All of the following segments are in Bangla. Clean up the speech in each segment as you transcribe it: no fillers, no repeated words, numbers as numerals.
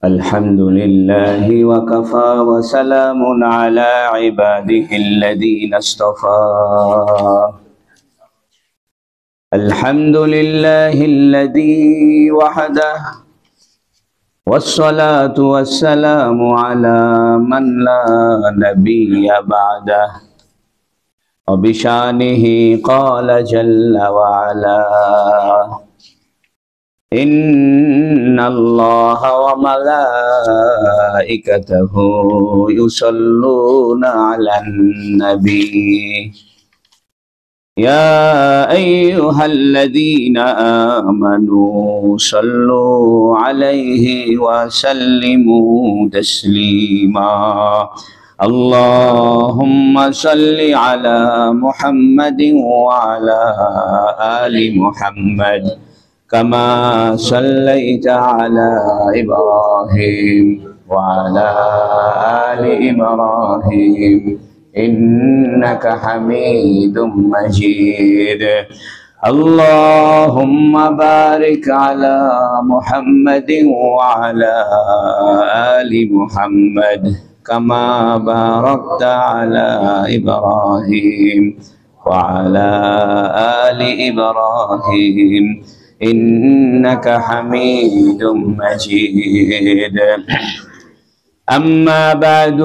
الحمد لله وكفى وسلام على عباده الذين اصطفى. الحمد لله الذي وحده والصلاة والسلام على من لا نبي بعده وبشانه قال جل وعلا إن الله وملائكته يصلون على النبي يا أيها الذين آمنوا صلوا عليه وسلموا تسليما. اللهم صل على محمد وعلى آل محمد كما صليت على إبراهيم وعلى آل إبراهيم إنك حميد مجيد. اللهم بارك على محمد وعلى آل محمد كما باركت على إبراهيم وعلى آل إبراهيم إنك حميد مجيد. أما بعد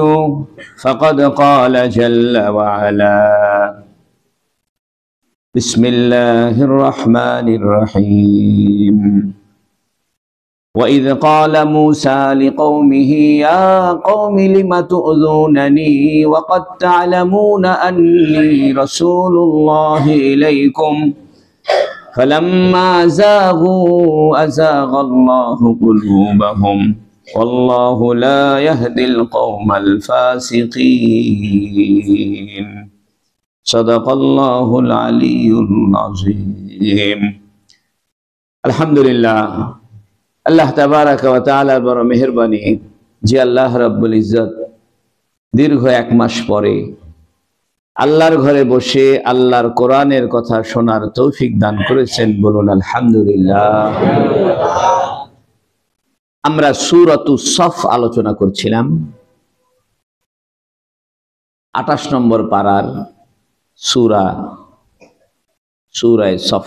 فقد قال جل وعلا بسم الله الرحمن الرحيم وإذ قال موسى لقومه يا قوم لم تؤذونني وقد تعلمون أني رسول الله إليكم فلما زاغوا أزاغ الله قلوبهم والله لا يهدي القوم الفاسقين. صدق الله العلي العظيم. الحمد لله আল্লাহ তাবারাক ওয়া তাআলার বড় মেহেরবানি যে আল্লাহ রাব্বুল ইজ্জত দীর্ঘ এক মাস পরে আল্লাহর ঘরে বসে আল্লাহর কোরআনের কথা শোনার তৌফিক দান করেছেন, বলুন আলহামদুলিল্লাহ। আমরা সূরাতুস সফ আলোচনা করছিলাম, 28 নম্বর পারার সূরায়ে সফ।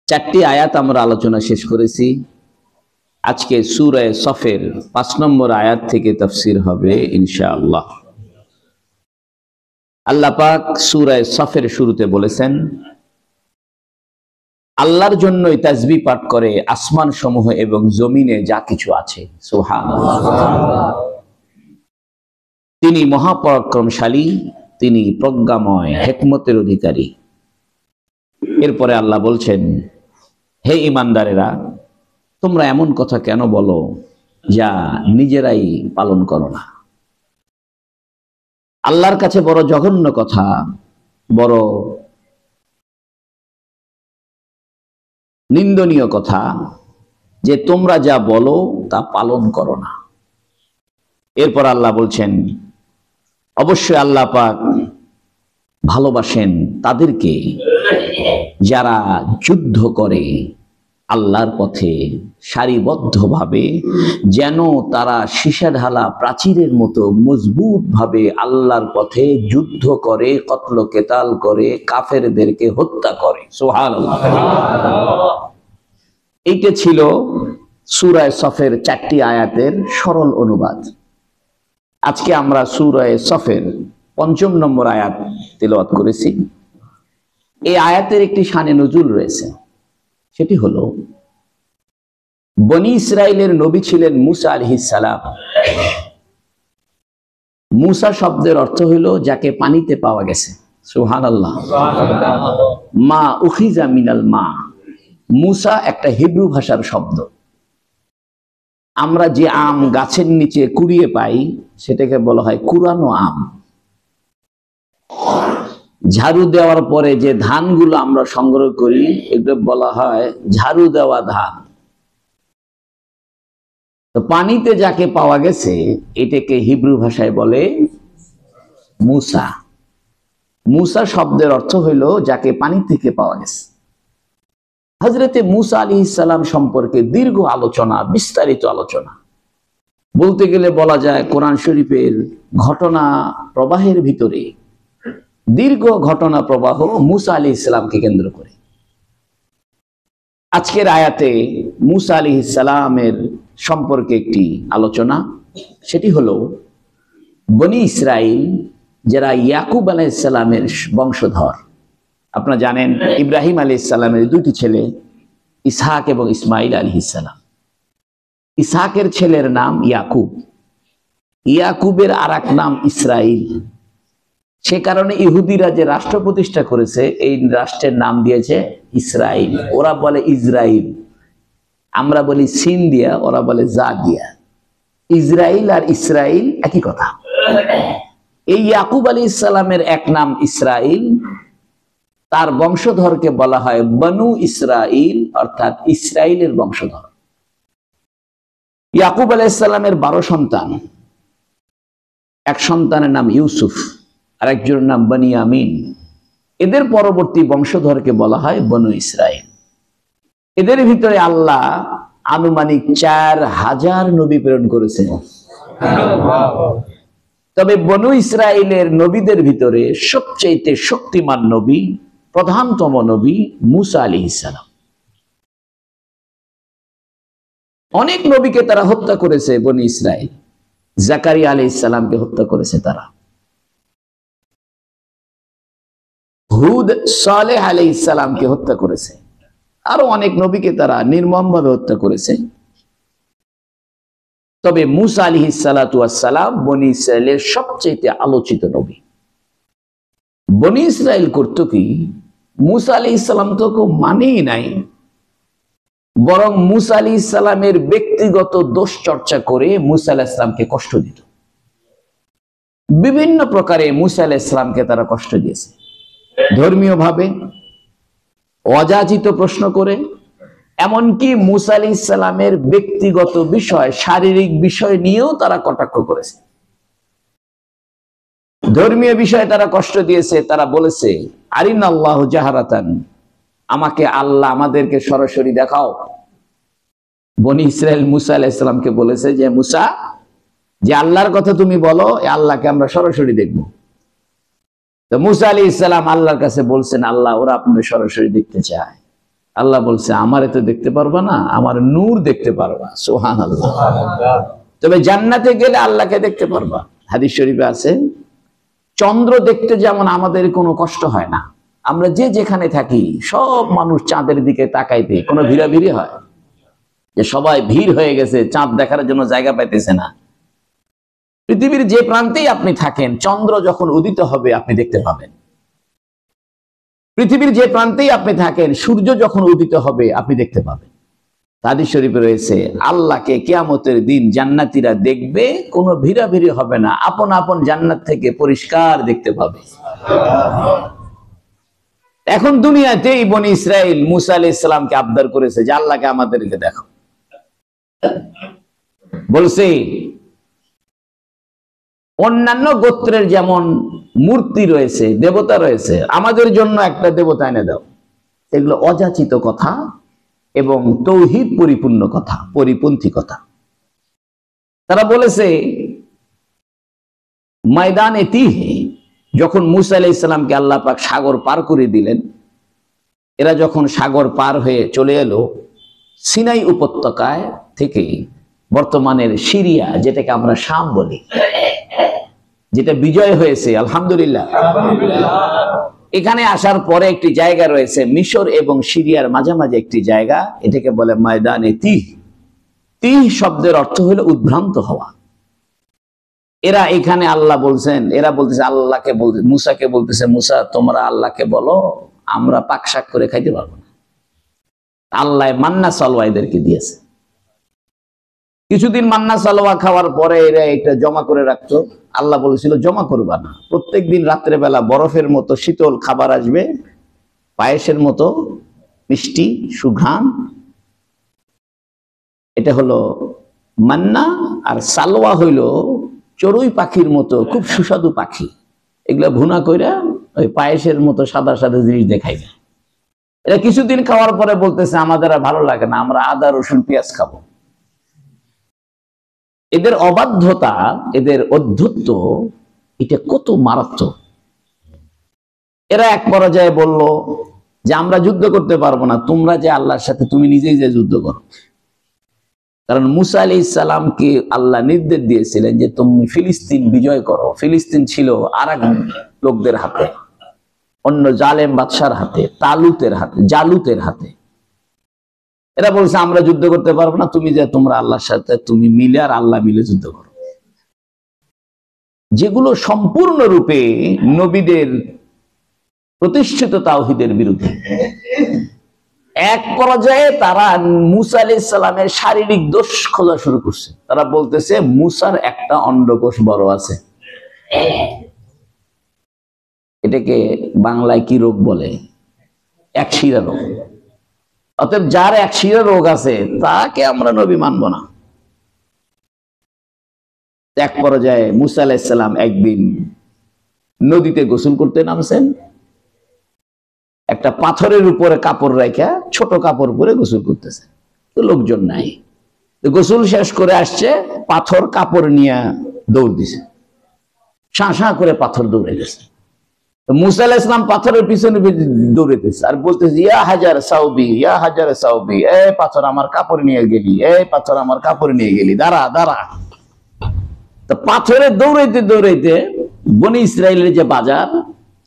4টি আয়াত আমরা আলোচনা শেষ করেছি। আজকে সূরায়ে সফের 5 নম্বর আয়াত থেকে তাফসীর হবে ইনশাআল্লাহ। আল্লাহ পাক সূরায়ে সফের শুরুতে বলেছেন, আল্লাহর জন্যই তাসবিহ পাঠ করে আসমান সমূহ এবং জমিনে যা কিছু আছে। সুবহানাল্লাহ। তিনি মহাপরাক্রমশালী, তিনি প্রজ্ঞাময়, হিকমতের অধিকারী। এরপরে আল্লাহ বলছেন, হে ঈমানদারেরা, তোমরা এমন কথা কেন বলো যা নিজেরাই পালন করো না? আল্লাহর কাছে বড় জঘন্য কথা, বড় নিন্দনীয় কথা যে তোমরা যা বলো তা পালন করো না। এরপর আল্লাহ বলছেন, অবশ্যই আল্লাহ পাক ভালোবাসেন তাদেরকে যারা যুদ্ধ করে আল্লাহর পথে সারিবদ্ধভাবে, যেন তারা সীসা ঢালা প্রাচীরের মতো মজবুত ভাবে আল্লাহর পথে যুদ্ধ করে, কতল কেতাল করে, কাফেরদেরকে হত্যা করে। সুবহানাল্লাহ। এইটা ছিল সূরায়ে সফের 4টি আয়াতের সরল অনুবাদ। আজকে আমরা সূরায়ে সফের 5 নম্বর আয়াত তেলাওয়াত করেছি। এই আয়াতের একটি শানে নুজুল রয়েছে, সেটি হলো বনি ইসরাইলের নবী ছিলেন মুসা আলাইহিস সালাম। মুসা শব্দের অর্থ হলো যাকে পানিতে পাওয়া গেছে। সুবহানাল্লাহ। মা উখিজা মিনাল মা। মুসা একটা হিব্রু ভাষার শব্দ। আমরা যে আম গাছের নিচে কুড়িয়ে পাই সেটাকে বলা হয় কুড়ানো আম। ঝাড়ু দেওয়ার পরে যে ধানগুলো আমরা সংগ্রহ করি এগুলো বলা হয় ঝাড়ু দেওয়া ধান। তো পানিতে যাকে পাওয়া গেছে এটাকে হিব্রু ভাষায় বলে মুসা। মুসা শব্দের অর্থ হইল যাকে পানি থেকে পাওয়া গেছে। হযরতে মূসা আলাইহিস সালাম সম্পর্কে দীর্ঘ আলোচনা, বিস্তারিত আলোচনা। বলতে গেলে বলা যায় কোরআন শরীফের ঘটনা প্রবাহের ভিতরে দীর্ঘ ঘটনা প্রবাহ মূসা আলাইহিস সালামকে কেন্দ্র করে। আজকের আয়াতে মূসা আলাইহিস সালামের সম্পর্কে একটি আলোচনা, সেটি হলো বনি ইসরাইল যারা ইয়াকুব আলাইহিস সালামের বংশধর। আপনারা জানেন ইব্রাহিম আলাইহিস সালামের দুটি ছেলে ইসহাক এবং ইসমাইল আলাইহিস সালাম। ইসহাকের ছেলের নাম ইয়াকুব, ইয়াকুবের আরেক নাম ইসরাইল। সে কারণে ইহুদিরা যে রাষ্ট্র প্রতিষ্ঠা করেছে এই রাষ্ট্রের নাম দিয়েছে ইসরাইল। ওরা বলে ইসরাইল, আমরা বলি সিন দিয়া, ওরা বলে জা দিয়া। ইসরাইল আর ইসরাইল একই কথা। এই ইয়াকুব আলাইহিস সালামের এক নাম ইসরাইল, তার বংশধরকে বলা হয় বনু ইসরাইল, অর্থাৎ ইসরাইলের বংশধর। ইয়াকুব আলাইহিস সালামের 12 সন্তান। এক সন্তানের নাম ইউসুফ, আরেকজনের নাম বনিয়ামিন। এদের পরবর্তী বংশধরকে বলা হয় বনু ইসরাইল। এদের ভিতরে আল্লাহ আনুমানিক 4000 নবী প্রেরণ করেছেন। তবে বনু ইসরাইলের নবীদের ভিতরে সবচেয়ে শক্তিমান নবী, প্রধানতম নবী মূসা আলাইহিস সালাম। অনেক নবীকে তারা হত্যা করেছে বনি ইসরাইল। জাকারিয়া আলাইহিস সালামকে হত্যা করেছে তারা, হুদ সালেহ আলাইহিস সালামকে হত্যা করেছে, আরো অনেক নবীকে তারা নির্মমভাবে হত্যা করেছে। তবে মূসা আলাইহিস সালাতু ওয়াস সালাম বনি ইসরাইলের সবচেয়ে আলোচিত নবী। বনি ইসরাইল করত কি, মূসা আলাইহিস সালাম তো কেউ মানেই নাই, বরং মূসা আলাইহিস সালামের ব্যক্তিগত দোষ চর্চা করে মূসা আলাইহিস সালামকে কষ্ট দিত। বিভিন্ন প্রকারে মূসা আলাইহিস সালামকে তারা কষ্ট দিয়েছে, ধর্মীয় ভাবে, অযাচিত প্রশ্ন করে, এমনকি মূসা আলাইহিস সালামের ব্যক্তিগত বিষয়, শারীরিক বিষয় নিয়েও তারা কটাক্ষ করেছে। ধর্মীয় বিষয়ে তারা কষ্ট দিয়েছে। তারা বলেছে আরিনাল্লাহু জাহারাতান, আমাকে আল্লাহ আমাদেরকে সরাসরি দেখাও। বনি ইসরাইল মূসা আলাইহিস সালামকে বলেছে যে মূসা, যে আল্লাহর কথা তুমি বলো, এই আল্লাহকে আমরা সরাসরি দেখব। তো মূসা আলাইহিস সালাম আল্লাহর কাছে বলছেন, আল্লাহ ওরা আপনাদের সরাসরি দেখতে চায়। আল্লাহ বলছে আমারে তো দেখতে পারবা না, আমার নূর দেখতে পারবা। সুবহানাল্লাহ। তবে জান্নাতে গেলে আল্লাহকে দেখতে পারবা। হাদিস শরীফে আছে, চন্দ্র দেখতে যেমন আমাদের কোনো কষ্ট হয় না, আমরা যে যেখানে থাকি সব মানুষ চাঁদের দিকে তাকাইতে কোনো ভিড়াভিড়ি হয়, যে সবাই ভিড় হয়ে গেছে চাঁদ দেখার জন্য জায়গা পাইতেছে না। পৃথিবীর যে প্রান্তেই আপনি থাকেন, চন্দ্র যখন উদিত হবে আপনি দেখতে পাবেন। পৃথিবীর যে প্রান্তেই আপনি থাকেন, সূর্য যখন উদিত হবে আপনি দেখতে পাবেন। হাদিস শরীফে রয়েছে আল্লাহকে কিয়ামতের দিন জান্নাতীরা দেখবে, কোনো ভিড়াভিড়ি হবে না, আপন আপন জান্নাত থেকে পরিষ্কার দেখতে পাবে। এখন দুনিয়াতে এই বনি ইসরাইল মূসা আলাইহিস সালামকে আবদার করেছে যে আল্লাহকে আমাদেরকে দেখো। বলছে অন্যান্য গোত্রের যেমন মূর্তি রয়েছে, দেবতা রয়েছে, আমাদের জন্য একটা দেবতা এনে দাও। এগুলো অযাচিত কথা এবং তৌহিদ পরিপূর্ণ কথা, পরিপন্থী কথা। তারা বলেছে ময়দানে তিহে, যখন মূসা আলাইহিস সালামকে আল্লাহ পাক সাগর পার করে দিলেন, এরা যখন সাগর পার হয়ে চলে এলো সিনাই উপত্যকায় থেকে বর্তমানের সিরিয়া, যেটাকে আমরা শাম বলি, যেটা বিজয় হয়েছে আলহামদুলিল্লাহ, এখানে আসার পরে একটি জায়গা রয়েছে মিশর এবং সিরিয়ার মাঝামাঝি একটি জায়গা, এটাকে বলে ময়দানে তিহ। তিহ শব্দের অর্থ হলো উদ্ভ্রান্ত হওয়া। এরা এখানে আল্লাহ বলছেন, এরা বলতেছে আল্লাহকে, বলতে মূসাকে বলতেছে মূসা তোমরা আল্লাহকে বলো, আমরা পাকশাক করে খাইতে পারবো না। আল্লাহ মান্না সালওয়া এদেরকে দিয়েছে। কিছুদিন মান্না সালওয়া খাওয়ার পরে এরা এটা জমা করে রাখতো। আল্লাহ বলেছিল জমা করবা না, প্রত্যেকদিন রাত্রে বেলা বরফের মতো শীতল খাবার আসবে, পায়েসের মতো মিষ্টি সুঘ্রাণ। এটা হলো মান্না। আর সালওয়া হইল চড়ুই পাখির মতো খুব সুস্বাদু পাখি, এগুলা ভুনা কইরা ওই পায়েসের মতো সাদা সাদা জিনিস দেখাইবে। এরা কিছুদিন খাওয়ার পরে বলতেছে আমাদের আর ভালো লাগে না, আমরা আদা রসুন পেঁয়াজ খাবো। এদের অবাধ্যতা, এদের অধ্যত্ব, এটা কত মারাত্মক। এরা এক পর্যায়ে বলল যে আমরা যুদ্ধ করতে পারবো না, তোমরা যে আল্লাহর সাথে তুমি নিজেই যে যুদ্ধ করো। কারণ মুসা আলাইহিস সালামকে আল্লাহ নির্দেশ দিয়েছিলেন যে তুমি ফিলিস্তিন বিজয় করো। ফিলিস্তিন ছিল আরেক লোকদের হাতে, অন্য জালেম বাদশার হাতে, জালুতের হাতে। এরা বলছে আমরা যুদ্ধ করতে পারবো না, তুমি যে তোমরা আল্লাহর সাথে তুমি মিলে আর আল্লাহ মিলে যুদ্ধ করো। যেগুলো সম্পূর্ণরূপে নবীদের প্রতিষ্ঠিত তাওহীদের বিরুদ্ধে। এক পর্যায়ে তারা মুসা আলাইহিস সালামের শারীরিক দোষ খোঁজা শুরু করছে। তারা বলতেছে মুসার একটা অন্ডকোষ বড় আছে। এটাকে বাংলায় কি রোগ বলে? একশিরা রোগ। অতএব যার একশিরা রোগ আছে তাকে আমরা নবী মানব না। এক পর্যায়ে মুসা আলাইহিস সালাম একদিন নদীতে গোসল করতে নামছেন। একটা পাথরের উপরে কাপড় রেখে ছোট কাপড় পরে গোসল করতেছে, তো লোকজন নাই। গোসল শেষ করে আসছে, পাথর কাপড় নিয়ে দৌড় দিছে, শাঁ করে পাথর দৌড়ে গেছে। মুসা আলাইহিস সালাম পাথরের পিছনে দৌড়েতেছে আর বলতেছে ইয়া হাজার সাউবি, ইয়া হাজার সাউবি, এ পাথর আমার কাপড় নিয়ে গেলি, এ পাথর আমার কাপড় নিয়ে গেলি, দাঁড়া দাঁড়া। তো পাথরে দৌড়াইতে দৌড়াইতে বনি ইসরায়েলের যে বাজার,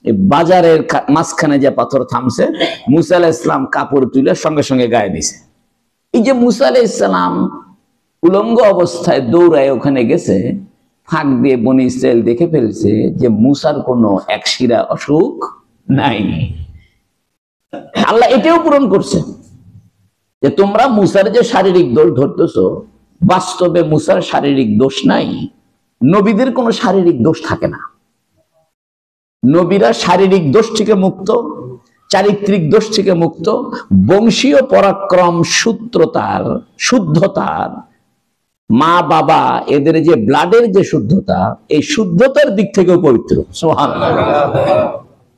এই বাজারের মাঝখানে যে পাথর থামছে, মুসা আলাইহিস সালাম কাপড় তুলে সঙ্গে সঙ্গে গায়ে দিছে। এই যে মুসা আলাইহিস সালাম উলঙ্গ অবস্থায় দৌড়ায় ওখানে গেছে, ফাঁক দিয়ে বনি ইসরায়েল দেখে ফেলছে যে মুসার কোনো একশিরা অসুখ নাই। আল্লাহ এটাও পূরণ করছে যে তোমরা মুসার যে শারীরিক দোষ ধরতেছো, বাস্তবে মুসার শারীরিক দোষ নাই। নবীদের কোনো শারীরিক দোষ থাকে না। নবীরা শারীরিক দোষ থেকে মুক্ত, চারিত্রিক দোষ থেকে মুক্ত, বংশীয় পরাক্রম, সূত্রতার, শুদ্ধতার, মা বাবা এদের যে ব্লাডের যে শুদ্ধতা, এই শুদ্ধতার দিক থেকেও পবিত্র। সুবহানাল্লাহ।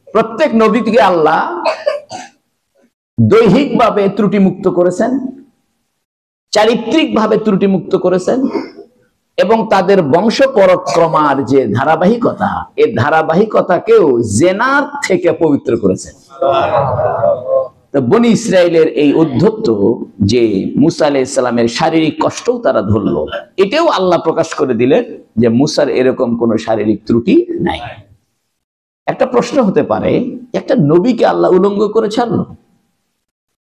প্রত্যেক নবীকে আল্লাহ দৈহিকভাবে ত্রুটিমুক্ত করেছেন, চারিত্রিকভাবে ত্রুটিমুক্ত করেছেন, এবং তাদের বংশ পরাক্রমার যে ধারাবাহিকতা, এই ধারাবাহিকতাকেও জেনার থেকে পবিত্র করেছেন। তো বনি ইসরায়েলের এই উদ্ধত্ত যে মুসা আলাইহিস সালামের শারীরিক কষ্টও তারা ধরলো, এটাও আল্লাহ প্রকাশ করে দিলেন যে মুসার এরকম কোনো শারীরিক ত্রুটি নাই। একটা প্রশ্ন হতে পারে, একটা নবীকে আল্লাহ উলঙ্গ করে ছাড়লো?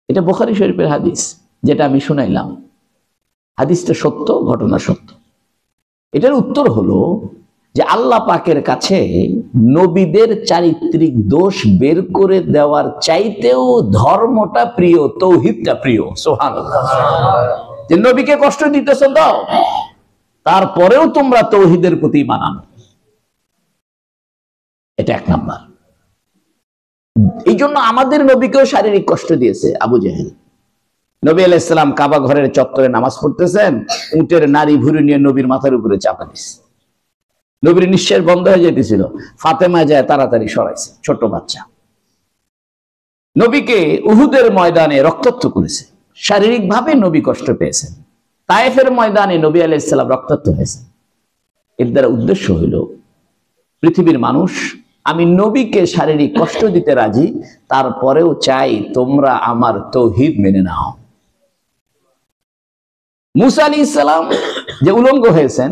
এটা বুখারী শরীফের হাদিস, যেটা আমি শুনাইলাম। হাদিসটা সত্য, ঘটনা সত্য। এটার উত্তর হলো যে আল্লাহ পাকের কাছে নবীদের চারিত্রিক দোষ বের করে দেওয়ার চাইতেও ধর্মটা প্রিয়, তৌহিদটা প্রিয়। সুবহানাল্লাহ। যে নবীকে কষ্ট দিতেছ দাও, তারপরেও তোমরা তৌহিদের প্রতি মানানো, এটা এক নাম্বার। এই জন্য আমাদের নবীকেও শারীরিক কষ্ট দিয়েছে আবু জেহেল। নবী আলাইহিস সালাম কাবা ঘরের চত্বরে নামাজ পড়তেছেন, উটের নারী ভুরু নিয়ে নবীর মাথার উপরে চাপা দিছে। নবীর নিঃশ্বাস বন্ধ হয়ে যেতেছিল, ফাতেমা যায় তাড়াতাড়ি সরাইছে, ছোট বাচ্চা। নবীকে উহুদের ময়দানে রক্তাক্ত করেছে, শারীরিক ভাবে নবী কষ্ট পেয়েছেন। তায়েফের ময়দানে নবী আলাইহিস সালাম রক্তাক্ত হয়েছে। এর দ্বারা উদ্দেশ্য হইল পৃথিবীর মানুষ, আমি নবীকে শারীরিক কষ্ট দিতে রাজি, তারপরেও চাই তোমরা আমার তৌহিদ মেনে নাও। মুসা আলাইহিস সালাম যে উলঙ্গ হয়েছেন,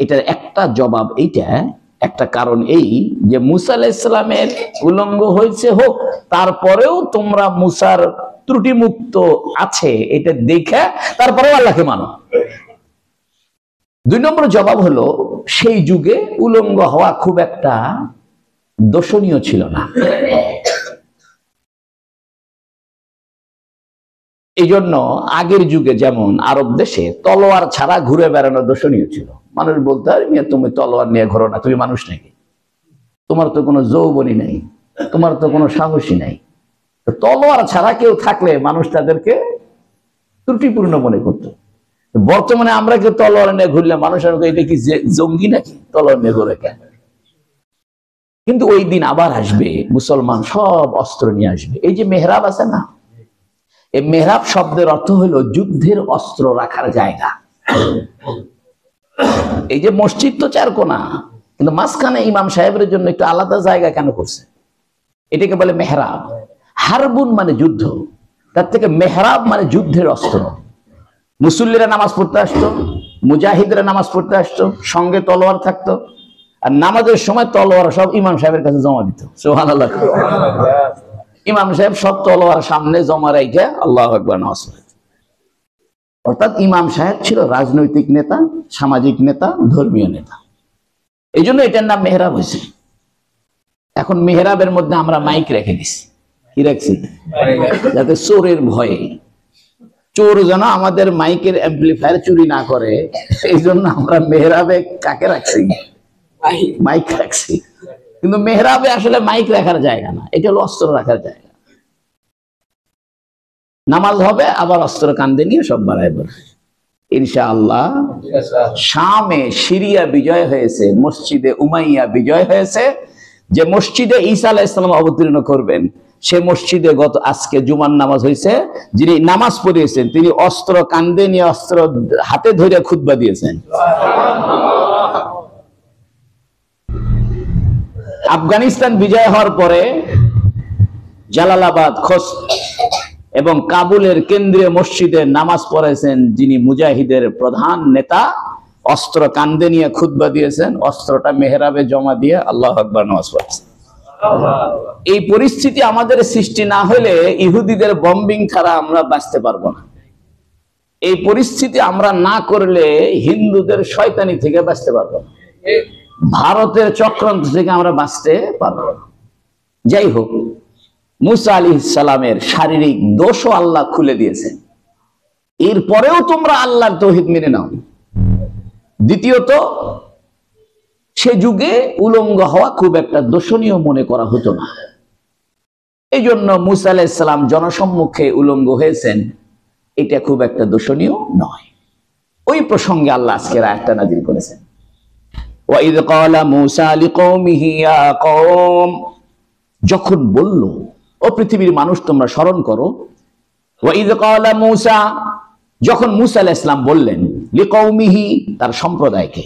এটার একটা জবাব এইটা, একটা কারণ এই যে মুসা আলাইহিস সালামের উলঙ্গ হয়েছে হোক, তারপরেও তোমরা মুসার ত্রুটি মুক্ত আছে এটা দেখে তারপরেও আল্লাহকে মানো। দুই নম্বর জবাব হলো, সেই যুগে উলঙ্গ হওয়া খুব একটা দোষণীয় ছিল না। এই জন্য আগের যুগে যেমন আরব দেশে তলোয়ার ছাড়া ঘুরে বেড়ানো দোষণীয় ছিল। মানুষ বলতে আর মিয়া তুমি তলোয়ার নিয়ে ঘোরো না, তুমি মানুষ নাকি? তোমার তো কোনো যৌবনই নাই, তোমার তো কোনো সাহসী নাই। তলোয়ার ছাড়া কেউ থাকলে মানুষ তাদেরকে ত্রুটিপূর্ণ মনে করত। বর্তমানে আমরা কেউ তলোয়ার নিয়ে ঘুরলে মানুষ এটা কি জঙ্গি নাকি, তলোয়ার নিয়ে ঘুরে কেন? কিন্তু ওই দিন আবার আসবে, মুসলমান সব অস্ত্র নিয়ে আসবে। এই যে মেহরাব আছে না, এই মেহরাব শব্দের অর্থ হলো যুদ্ধের অস্ত্র রাখার জায়গা। এই যে মসজিদ তো চারকোনা, কিন্তু মাঝখানে ইমাম সাহেবের জন্য একটু আলাদা জায়গা কেন করছে? এটাকে বলে মেহরাব। হারবুন মানে যুদ্ধ, তার থেকে মেহরাব মানে যুদ্ধের অস্ত্র। মুসল্লিরা নামাজ পড়তে আসতো, মুজাহিদরা নামাজ পড়তে আসতো, সঙ্গে তলোয়ার থাকতো, আর নামাজের সময় তলোয়ার সব ইমাম সাহেবের কাছে জমা দিত। সুবহানাল্লাহ। ইমাম সাহেব সব তলোয়ার সামনে জমা রেখে আল্লাহু আকবার নামাজ পড়তেন। অর্থাৎ ইমাম সাহেব ছিল রাজনৈতিক নেতা, সামাজিক নেতা, ধর্মীয় নেতা। এই জন্য এটার নাম মেহরাব হয়েছে। এখন মেহরাবের মধ্যে আমরা মাইক রেখে দিছি। কি রাখছি? যাতে চোরের ভয়ে, চোর যেন আমাদের মাইকের অ্যাম্পলিফায়ার চুরি না করে, এই জন্য আমরা মেহরাবে কাকে রাখছি? মাইক রাখছি। কিন্তু মেহরাবে আসলে মাইক রাখার জায়গা না, এটা হলো অস্ত্র রাখার জায়গা। নামাজ হবে, আবার অস্ত্র কান্দে নিয়ে সব বাড়ায় বাড়ায় ইনশাআল্লাহ। শামে সিরিয়া বিজয় হয়েছে, মসজিদে উমাইয়া বিজয় হয়েছে। যে মসজিদে ঈসা আলাইহিস সালাম অবতীর্ণ করবেন, সে মসজিদে গত আজকে জুমার নামাজ হয়েছে। যিনি নামাজ পড়িয়েছেন তিনি অস্ত্র কান্দে নিয়ে, অস্ত্র হাতে ধরে খুতবা দিয়েছেন। আফগানিস্তান বিজয় হওয়ার পরে জালালাবাদ, খোস্ত এবং কাবুলের কেন্দ্রীয় মসজিদে নামাজ পড়েছেন যিনি মুজাহিদের প্রধান নেতা, অস্ত্র কান্দে নিয়ে খুতবা দিয়েছেন, অস্ত্রটা মেহরাবে জমা দিয়ে আল্লাহু আকবার নামাজ পড়েছেন। এই পরিস্থিতি আমাদের সৃষ্টি না হলে ইহুদিদের বম্বিং ছাড়া আমরা বাঁচতে পারবো না। এই পরিস্থিতি আমরা না করলে হিন্দুদের শয়তানি থেকে বাঁচতে পারবো না, ভারতের চক্রান্ত থেকে আমরা বাঁচতে পারবো না। যাই হোক, মুসা আলাইহিস সালামের শারীরিক দোষও আল্লাহ খুলে দিয়েছেন। এরপরেও তোমরা আল্লাহর তাওহীদ মেনে নাও। দ্বিতীয়ত, সে যুগে উলঙ্গ হওয়া খুব একটা দোষণীয় মনে করা হতো না। এই জন্য মুসা আলাইহিস সালাম জনসম্মুখে উলঙ্গ হয়েছেন, এটা খুব একটা দোষণীয় নয়। ওই প্রসঙ্গে আল্লাহ আজকের আয়াতটা নাযিল করেছেন। ওয়াইদ ক্বালা মূসা লিকওমিহি ইয়া কওম, যখন বলল, ও পৃথিবীর মানুষ তোমরা স্মরণ করো। ওয়াইদ ক্বালা মূসা, যখন মূসা আলাইহিস সালাম বললেন, লিকওমিহি তার সম্প্রদায়কে,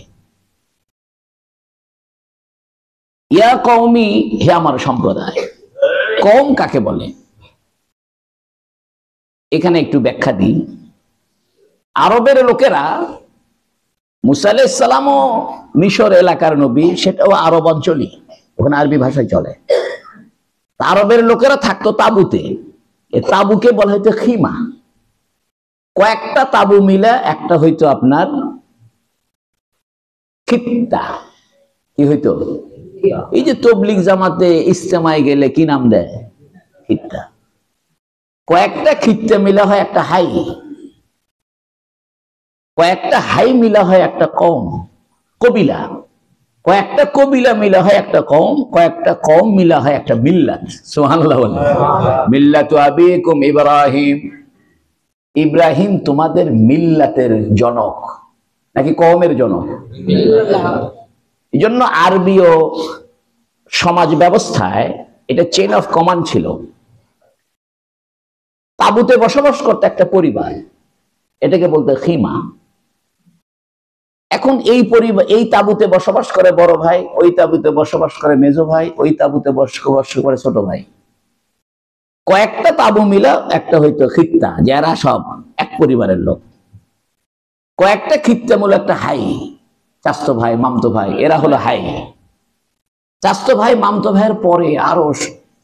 ইয়া কওমি হে আমার সম্প্রদায়। কওম কাকে বলে? এখানে একটু ব্যাখ্যা দিই। আরবের লোকেরা, মূসা আলাইহিস সালামও মিশর এলাকার নবী, সেটাও আরব অঞ্চলই, ওখানে আরবি ভাষায় চলে। আরবের লোকেরা থাকতো তাঁবুতে, এই তাঁবুকে বলা হইতো খিমা। কয়েকটা তাঁবু মিলে একটা হইতো আপনার খিত্তা। কি হইতো? এই যে তবলিগ জামাতে ইজতেমায় গেলে কি নাম দেয়? খিত্তা। কয়েকটা খিত্তা মিলা হয় একটা হাই, কয়েকটা হাই মিলা হয় একটা কওম, কবিলা, কয়েকটা কবিলা মিলা হয় একটা কওম, কয়েকটা কওম মিলা হয় একটা মিল্লাত। সুবহানাল্লাহ। মিল্লাতু আবিকুম ইব্রাহিম, ইব্রাহিম তোমাদের মিল্লাতের জনক, নাকি কওমের জনক? এই জন্য আরবীয় সমাজ ব্যবস্থায় এটা চেইন অফ কমান্ড ছিল। তাঁবুতে বসবাস করতে একটা পরিবার, এটাকে বলতে খিমা। এখন এই পরিবার, এই তাঁবুতে বসবাস করে বড় ভাই, ওই তাঁবুতে বসবাস করে মেজো ভাই, ওই তাঁবুতে বসবাস করে ছোট ভাই। কয়েকটা তাঁবু মিলা একটা হইতো খিত্তা, যারা সব এক পরিবারের লোক। কয়েকটা খিত্তা মূল একটা হাই, চাচতো ভাই, মামতো ভাই, এরা হলো হাই। চাচতো ভাই, মামতো ভাইয়ের পরে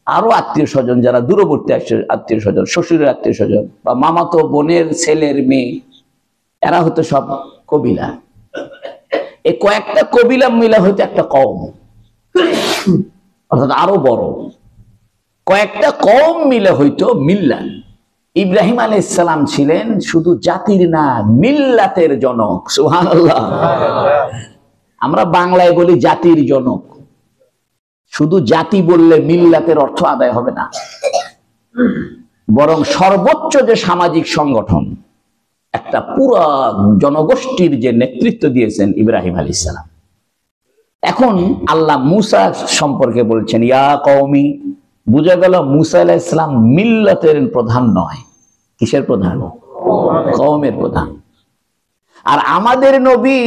আরো আত্মীয় স্বজন, যারা দূরবর্তী আত্মীয় স্বজন, শ্বশুরের আত্মীয় স্বজন বা মামাতো বোনের ছেলের মেয়ে, এরা হতো সব কবিলা। এই কয়েকটা কবিলা মিলা হইতো একটা কওম, অর্থাৎ আরো বড়। কয়েকটা কওম মিলে হইতো মিল্লাত। ইব্রাহিম আলাইহিস সালাম ছিলেন শুধু জাতির না, মিল্লাতের জনক। সুবহানাল্লাহ। আমরা বাংলায় বলি জাতির জনক, শুধু জাতি বললে মিল্লাতের অর্থ আদায় হবে না, বরং সর্বোচ্চ যে সামাজিক সংগঠন, একটা পুরা জনগোষ্ঠীর যে নেতৃত্ব দিয়েছেন ইব্রাহিম আলাইহিস সালাম। এখন আল্লাহ মূসা সম্পর্কে বলছেন ইয়া কওমি, বুঝা গেল মূসা আলাইহিস সালাম মিল্লাতের প্রধান নয়, কিসের প্রধান? কওমের প্রধান। আর আমাদের নবী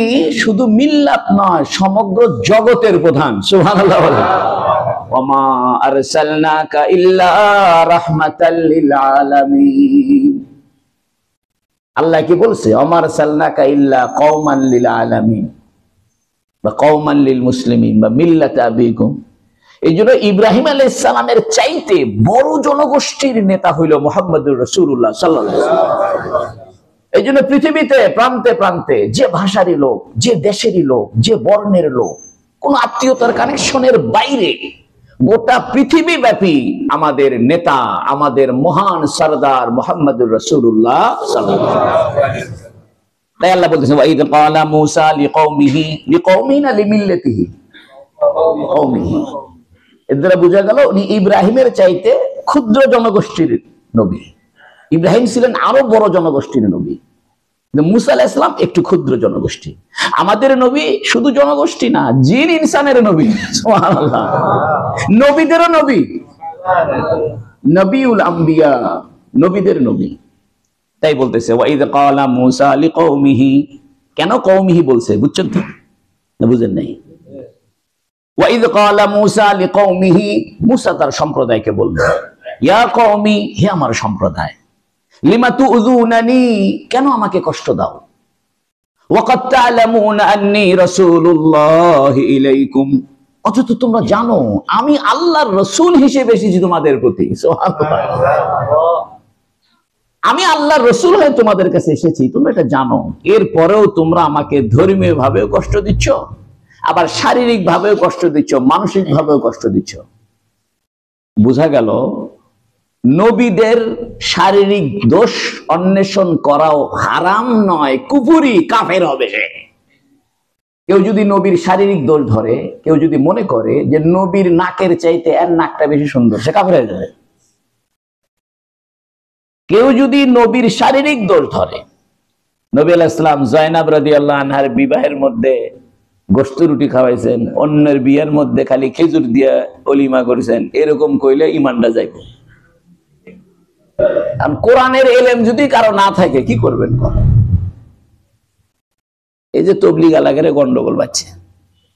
শুধু মিল্লাত নয়, সমগ্র জগতের প্রধান। সুবহানাল্লাহ বলেন। ওয়ামা আরসালনাকা ইল্লা রাহমাতাল লিল আলামিন। আল্লাহ কি বলছে? ওমা আরসালনাকা ইল্লা কওমান লিল আলামিন বা কওমান লিল মুসলিমিন বা মিল্লাত আবিকুম। এই জন্য ইব্রাহিম আলাইহিস সালামের চাইতে বড় জনগোষ্ঠীর নেতা হইল মুহাম্মদুর রাসূলুল্লাহ সাল্লাল্লাহু আলাইহি ওয়াসাল্লাম। এই জন্য পৃথিবীতে প্রান্তে প্রান্তে যে ভাষারই লোক, যে দেশেরই লোক, যে বর্ণের লোক, কোন আত্মীয়তার কানেকশনের বাইরে গোটা পৃথিবী ব্যাপী আমাদের নেতা, আমাদের মহান সরদার মুহাম্মদুর রাসূলুল্লাহ সাল্লাল্লাহু আলাইহি ওয়াসাল্লাম। তাই আল্লাহ বলতেছেন ওয়া ইয ক্বালা মূসা লিকওমিহি লিকওমিনা লিমিল্লাতিহি কওমিহি। এর দ্বারা বোঝা গেল উনি ইব্রাহিমের চাইতে ক্ষুদ্র জনগোষ্ঠীর নবী। ইব্রাহিম ছিলেন আরো বড় জনগোষ্ঠীর নবী, মুসা আলাইহিস সালাম একটু ক্ষুদ্র জনগোষ্ঠী। আমাদের নবী শুধু জনগোষ্ঠী না, জিন ইনসানের নবী। সুবহানাল্লাহ। নবীদেরও নবী, নবিউল আম্বিয়া, নবীদের নবী। তাই বলতেছে ওয়া ইয ক্বালা মূসা লিকওমিহি। কেন কওমিহি বলছে বুঝছেন তো? না বুঝেন নাই? ওয়া ইয ক্বালা মূসা লিকওমিহি, মূসা তার সম্প্রদায়কে বলল, ইয়া কওমি, হে আমার সম্প্রদায়, লিমা তুযুনানি, কেন আমাকে কষ্ট দাও? ওয়া ক্বাদ তা'লামুনা আন্নী রাসূলুল্লাহি ইলাইকুম, অথচ তোমরা জানো আমি আল্লাহর রাসূল হিসেবে এসেছি তোমাদের প্রতি। সুবহানাল্লাহ। আমি আল্লাহর রাসূল হয়ে তোমাদের কাছে এসেছি, তোমরা এটা জানো। এরপরেও তোমরা আমাকে ধর্মীয় ভাবেও কষ্ট দিচ্ছ, আবার শারীরিক ভাবেও কষ্ট দিচ্ছ, মানসিক ভাবেও কষ্ট দিচ্ছ। বোঝা গেল নবীদের শারীরিক দোষ অন্বেষণ করাও হারাম নয়, কুফরি, কাফের হবে সে। কেউ যদি নবীর শারীরিক দোষ ধরে, কেউ যদি মনে করে যে নবীর নাকের চাইতে এর নাকটা বেশি সুন্দর, সে কাফের হয়ে যাবে। কেউ যদি নবীর শারীরিক দোষ ধরে, নবী আলাইহিস সালাম যায়েনব রাদিয়াল্লাহু আনহার বিবাহের মধ্যে গোশত রুটি খাওয়াইছেন, অন্যের বিয়ের মধ্যে খালি খেজুর দিয়ে অলিমা করেছেন, এরকম কইলে ঈমানটা যাইবে। আর কোরআনের ইলম যদি কারো না থাকে কি করবেন? এই যে তবলিগ আলাগের গন্ডগোল বাজছে,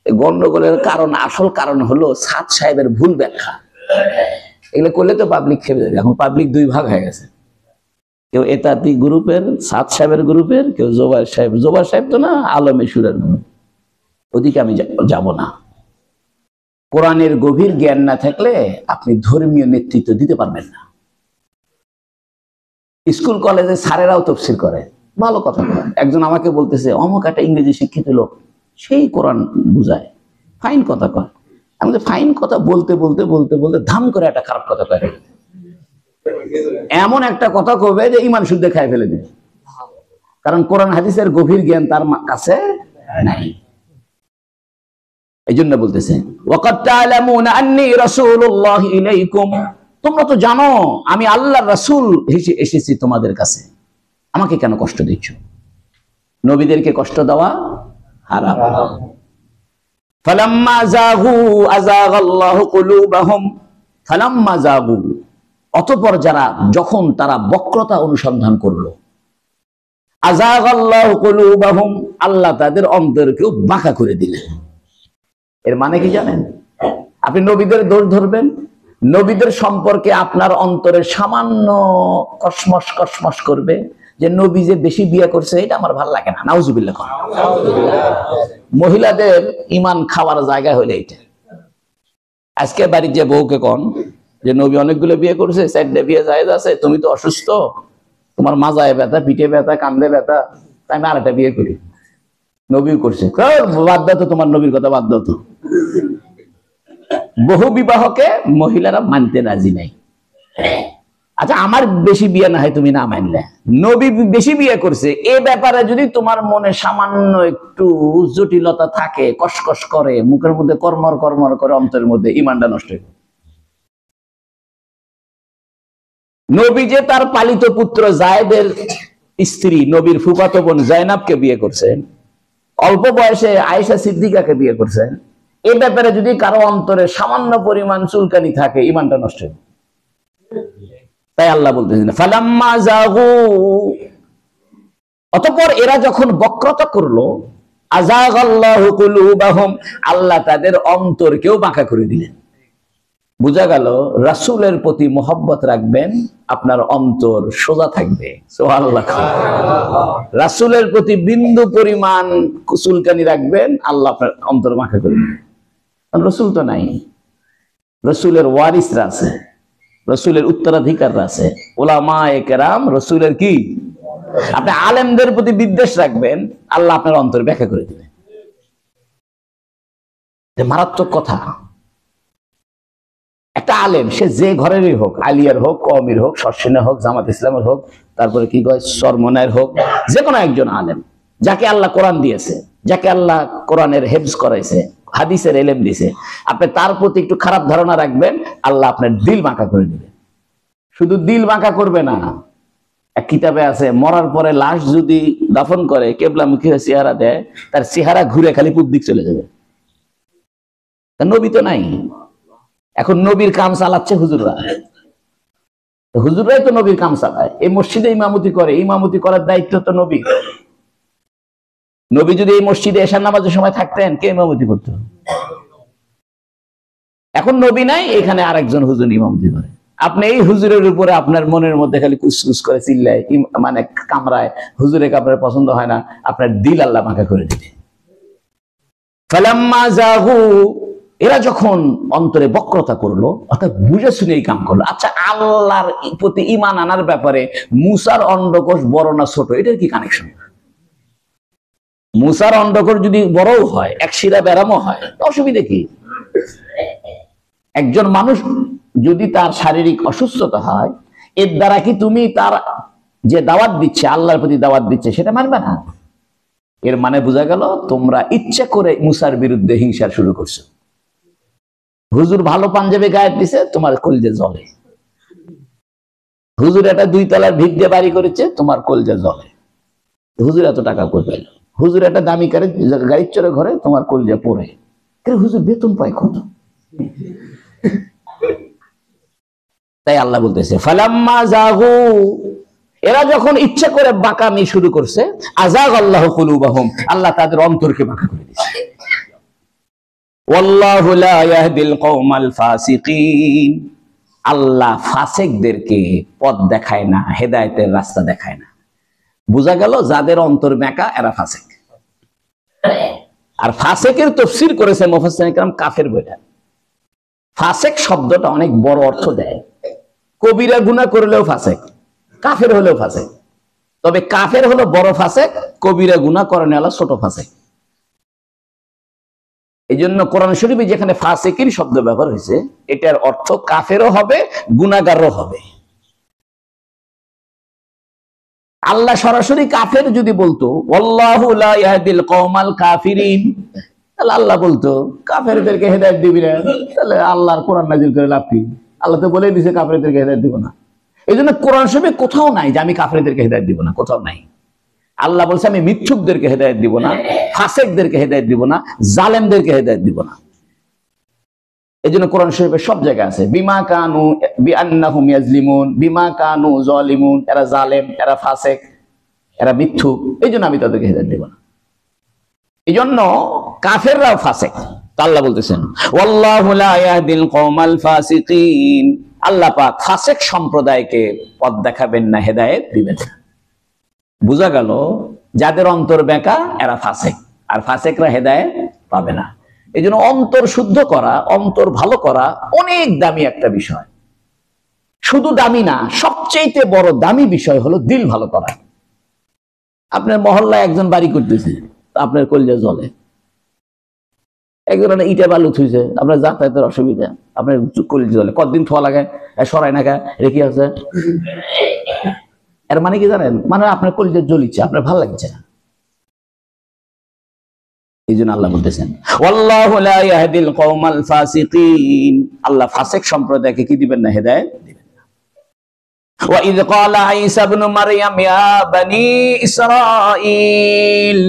এই গন্ডগোলের কারণ, আসল কারণ হলো সাদ সাহেবের ভুল ব্যাখ্যা। এগুলো করলে তো পাবলিক খেপে যাবে। এখন পাবলিক দুই ভাগ হয়ে গেছে, কেউ এতাতি গ্রুপের, সাদ সাহেবের গ্রুপের, কেউ জোবায়ের সাহেব। জোবায়ের সাহেব তো না, আলমে সুরের গ্রুপ, ওদিকে আমি যাব না। কোরআনের গভীর জ্ঞান না থাকলে আপনি ধর্মীয় নেতৃত্ব দিতে পারবেন না। স্কুল কলেজে স্যারেরাও তাফসীর করে, ভালো কথা বলে। একজন আমাকে বলতেছে অমুক একটা ইংরেজি শিক্ষিত লোক, সেই কোরআন বুঝায়, ফাইন কথা কয়। আমি তো ফাইন কথা বলতে বলতে বলতে বলতে ধাম করে একটা খারাপ কথা কয়, এমন একটা কথা কবে যে ঈমান শুদ্ধ খাই ফেলে দিবে, কারণ কোরআন হাদিসের গভীর জ্ঞান তার কাছে নাই। এই জন্য বলতেছে ওয়াকাদ তা'লামুনা আন্নী রাসূলুল্লাহি ইলাইকুম, তোমরা তো জানো আমি আল্লাহর রাসূল এসেছি তোমাদের কাছে, আমাকে কেন কষ্ট দিচ্ছ? নবীদেরকে কষ্ট দেওয়া হারাম। ফালাম্মা যাগু আযাগাল্লাহু কুলুবাহুম, ফালাম্মা যাগু, অতঃপর যারা, যখন তারা বক্রতা অনুসন্ধান করলো, আযাগাল্লাহু কুলুবাহুম, আল্লাহ তাদের অন্তরকে বাঁকা করে দিলেন। এর মানে কি জানেন? আপনি নবীদের দোষ ধরবেন, নবীদের সম্পর্কে আপনার অন্তরে সামান্য কসমস কসমস করবে যে নবী যে বেশি বিয়ে করছে, এটা আমার ভালো লাগে না। নাউজুবিল্লাহ। মহিলাদের ইমান খাওয়ার জায়গা হইলে এটা। আজকে বাড়ির যে বউকে কন যে নবী অনেকগুলো বিয়ে করছে, চারটে বিয়ে জায়েজ আছে, তুমি তো অসুস্থ, তোমার মাজায় ব্যথা, পিঠে ব্যথা, কান্দে ব্যথা, তাই আমি আরেকটা বিয়ে করি। নবী করছে, বাদ দাও তো, তোমার নবীর কথা বাদ দাও তো। বহু বিবাহকে মহিলারা মানতে রাজি নাই। আচ্ছা, আমার বেশি বিয়ে না হয় তুমি না মানলে, নবী বেশি বিয়ে করছে, এ ব্যাপারে যদি তোমার মনে সামান্য একটু জটিলতা থাকে, কসকস করে, মুখের মধ্যে কর্মর কর্মর করে, অন্তরের মধ্যে ঈমানটা নষ্ট হয়ে। নবী যে তার পালিত পুত্র যায়েদের স্ত্রী, নবীর ফুফাতো বোন যায়েনবকে বিয়ে করছেন, অল্প বয়সে আয়েশা সিদ্দিকাকে বিয়ে করছেন, এ ব্যাপারে যদি কারো অন্তরে সামান্য পরিমাণ চুলকানি থাকে, ঈমানটা নষ্ট হয়। তাই আল্লাহ বলতেছেন ফালাম্মা যাগু, অতঃপর এরা যখন বক্রতা করলো, আযাগাল্লাহু কুলুবাহুম, আল্লাহ তাদের অন্তরকেও বাঁকা করে দিলেন। বোঝা গেল রাসূলের প্রতি মহব্বত রাখবেন, আপনার অন্তর সোজা থাকবে। সুবহানাল্লাহ। রাসূলের প্রতি বিন্দু পরিমাণ কুচুলকানি রাখবেন, আল্লাহ আপনার অন্তর বাঁকা করে দিবেন। রাসূল তো নাই, রাসূলের ওয়ারিসরা আছে, রাসূলের উত্তরাধিকাররা আছে, উলামায়ে কেরাম রাসূলের কি। আপনি আলেমদের প্রতি বিদ্বেষ রাখবেন, আল্লাহ আপনার অন্তর ব্যাখ্যা করে দিবেন। মারাত্মক কথা। একটা আলেম সে যে ঘরেরই হোক, আলিয়ার হোক, কওমির হোক, শর্ষিনের হোক, জামাত ইসলামের হোক, তারপরে কি কয় সরমনের হোক, যে কোনো একজন আলেম যাকে আল্লাহ কোরআন দিয়েছে, যাকে আল্লাহ কোরআনের হেফজ করাইছে, হাদিসের এলেম দিয়েছে, আপনি তার প্রতি একটু খারাপ ধারণা রাখবেন, আল্লাহ আপনার দিল বাঁকা করে দিবে। শুধু দিল বাঁকা করবে না, এক কিতাবে আছে মরার পরে লাশ যদি দাফন করে কেবলামুখী চেহারা দেয়, তার চেহারা ঘুরে খালি পূব দিক চলে যাবে। নবী তো নাই, এখন নবীর কাম চালাচ্ছে হুজুররা। হুজুররাই তো নবীর কাম চালায়, এই মসজিদে ইমামতি করে, ইমামতি করার দায়িত্ব তো নবী। নবী যদি এই মসজিদে এশার নামাজের সময় থাকতেন, কে ইমামতি করত? এখন নবী নাই, এখানে আরেকজন হুজুর ইমামতি করে। আপনি এই হুজুরের উপরে আপনার মনের মধ্যে খালি কুসকুস করে চিল্লায়, মানে কামড়ায়, হুজুরে আপনার পছন্দ হয় না, আপনার দিল আল্লাহ বাঁকা করে দিবে। ফালাম্মা যাগু, এরা যখন অন্তরে বক্রতা করলো, অর্থাৎ বুঝে শুনে এই কাম করলো। আচ্ছা, আল্লাহর প্রতি ঈমান আনার ব্যাপারে মুসার অন্ডকোষ বড় না ছোট, এটার কি কানেকশন? মুসার অন্ডকোষ যদি বড়ও হয়, এক শিরা ব্যারামও হয়, অসুবিধা কি? একজন মানুষ যদি তার শারীরিক অসুস্থতা হয়, এর দ্বারা কি তুমি তার যে দাওয়াত দিচ্ছে, আল্লাহর প্রতি দাওয়াত দিচ্ছে, সেটা মানবে না? এর মানে বোঝা গেল তোমরা ইচ্ছা করে মুসার বিরুদ্ধে হিংসা শুরু করছো। হুজুর ভালো পাঞ্জাবি গায়ে দিছে, তোমার কলজে জ্বলে। হুজুর একটা 2 তলার ভিত দিয়ে বাড়ি করেছে, তোমার কলজে জ্বলে। হুজুর এত টাকা কই পাইল? হুজুর একটা দামি গাড়ির চড়ে ঘরে, তোমার কলজে পড়ে। হুজুর বেতন পায় কত? তাই আল্লাহ বলতেছে ফালাম্মা যাগু, এরা যখন ইচ্ছা করে বাঁকামি শুরু করছে, আযাগাল্লাহু কুলুবাহুম, আল্লাহ তাদের অন্তরকে বাঁকা করে দিয়েছে। ওয়াল্লাহু লা ইয়াহদিল কওমাল ফাসিকিন, আল্লাহ ফাসিকদেরকে পথ দেখায় না, হেদায়েতের রাস্তা দেখায় না। বোঝা গেল যাদের অন্তর বাঁকা এরা ফাসিক। আর ফাসিকের তাফসীর করেছে মুফাসসিরিন کرام কাফের বইটা। ফাসিক শব্দটা অনেক বড় অর্থ দেয়। কবিরা গুনাহ করলেও ফাসিক, কাফের হলেও ফাসিক। তবে কাফের হলো বড় ফাসিক, কবিরা গুনাহ করেন হলো ছোট ফাসিক। এই জন্য কোরআন শরীফে যেখানে ফাসিকিন শব্দ ব্যবহার হয়েছে, এটার অর্থ কাফেরও হবে, গুনাহগারও হবে। আল্লাহ সরাসরি কাফের যদি বলতো ওয়াল্লাহু লা ইয়াহদিল কওমাল কাফিরিন, তাহলে আল্লাহ বলতো কাফেরদেরকে হেদায়েত দিবি না, তাহলে আল্লাহর কোরআন নাজিল করে লাভ কি? আল্লাহ তো বলেই দিয়েছে কাফেরদেরকে হেদায়েত দিব না। এই জন্য কোরআন শরীফে কোথাও নাই যে আমি কাফেরদেরকে হেদায়েত দিব না, কোথাও নাই। আল্লাহ বলছে আমি মিথ্যুকদেরকে হেদায়েত দিব না, ফাসিকদেরকে হেদায়েত দিব না, জালেমদেরকে হেদায়েত দিব না। এই জন্য কোরআন শরীফের সব জায়গায় আছে বিমা কানু বিআন্নাহুম ইয়াজলিমুন, বিমা কানু যালিমুন, এরা জালেম, এরা ফাসিক, এরা মিথ্যুক, এই জন্য আমি তাদেরকে হেদায়েত দিব না। এই জন্য কাফেররাও ফাসিক। আল্লাহ বলতেছেন ওয়াল্লাহু লা ইয়াহদিল কওমাল ফাসিকিন, আল্লাহ পাক ফাসিক সম্প্রদায়কে পথ দেখাবেন না, হেদায়েত দিবেন না। বোঝা গেল যাদের অন্তর বেঁকা এরা ফাসিক, আর ফাসিকরা হেদায়েত পাবে না। এই জন্য অন্তর শুদ্ধ করা, অন্তর ভালো করা অনেক দামি একটা বিষয়। শুধু দামি না, সবচেয়ে বড় দামি বিষয় হলো দিল ভালো করা। আপনার মহল্লায় একজন বাড়ি করতেছে, আপনার কলিজা জ্বলে। একজন ইটা বালু থুইছে, আপনার যাতায়াতের অসুবিধা, আপনার কলিজা জ্বলে। কতদিন থোয়া লাগে, সরাই না রেখে আছে। এর মানে কি জানেন? মানে আপনার কলিজা জ্বলিচ্ছে, আপনার ভালো লাগছে না। এই জন্য আল্লাহ বলতেছেন ওয়াল্লাহু লা ইয়াহদিল কওমাল ফাসিকিন, আল্লাহ ফাসিক সম্প্রদায়কে কি দিবেন না? হেদায়েত দিবেন না। ওয়া ইয ক্বালা ঈসা ইবনে মারইয়াম ইয়া বানি ইসরাঈল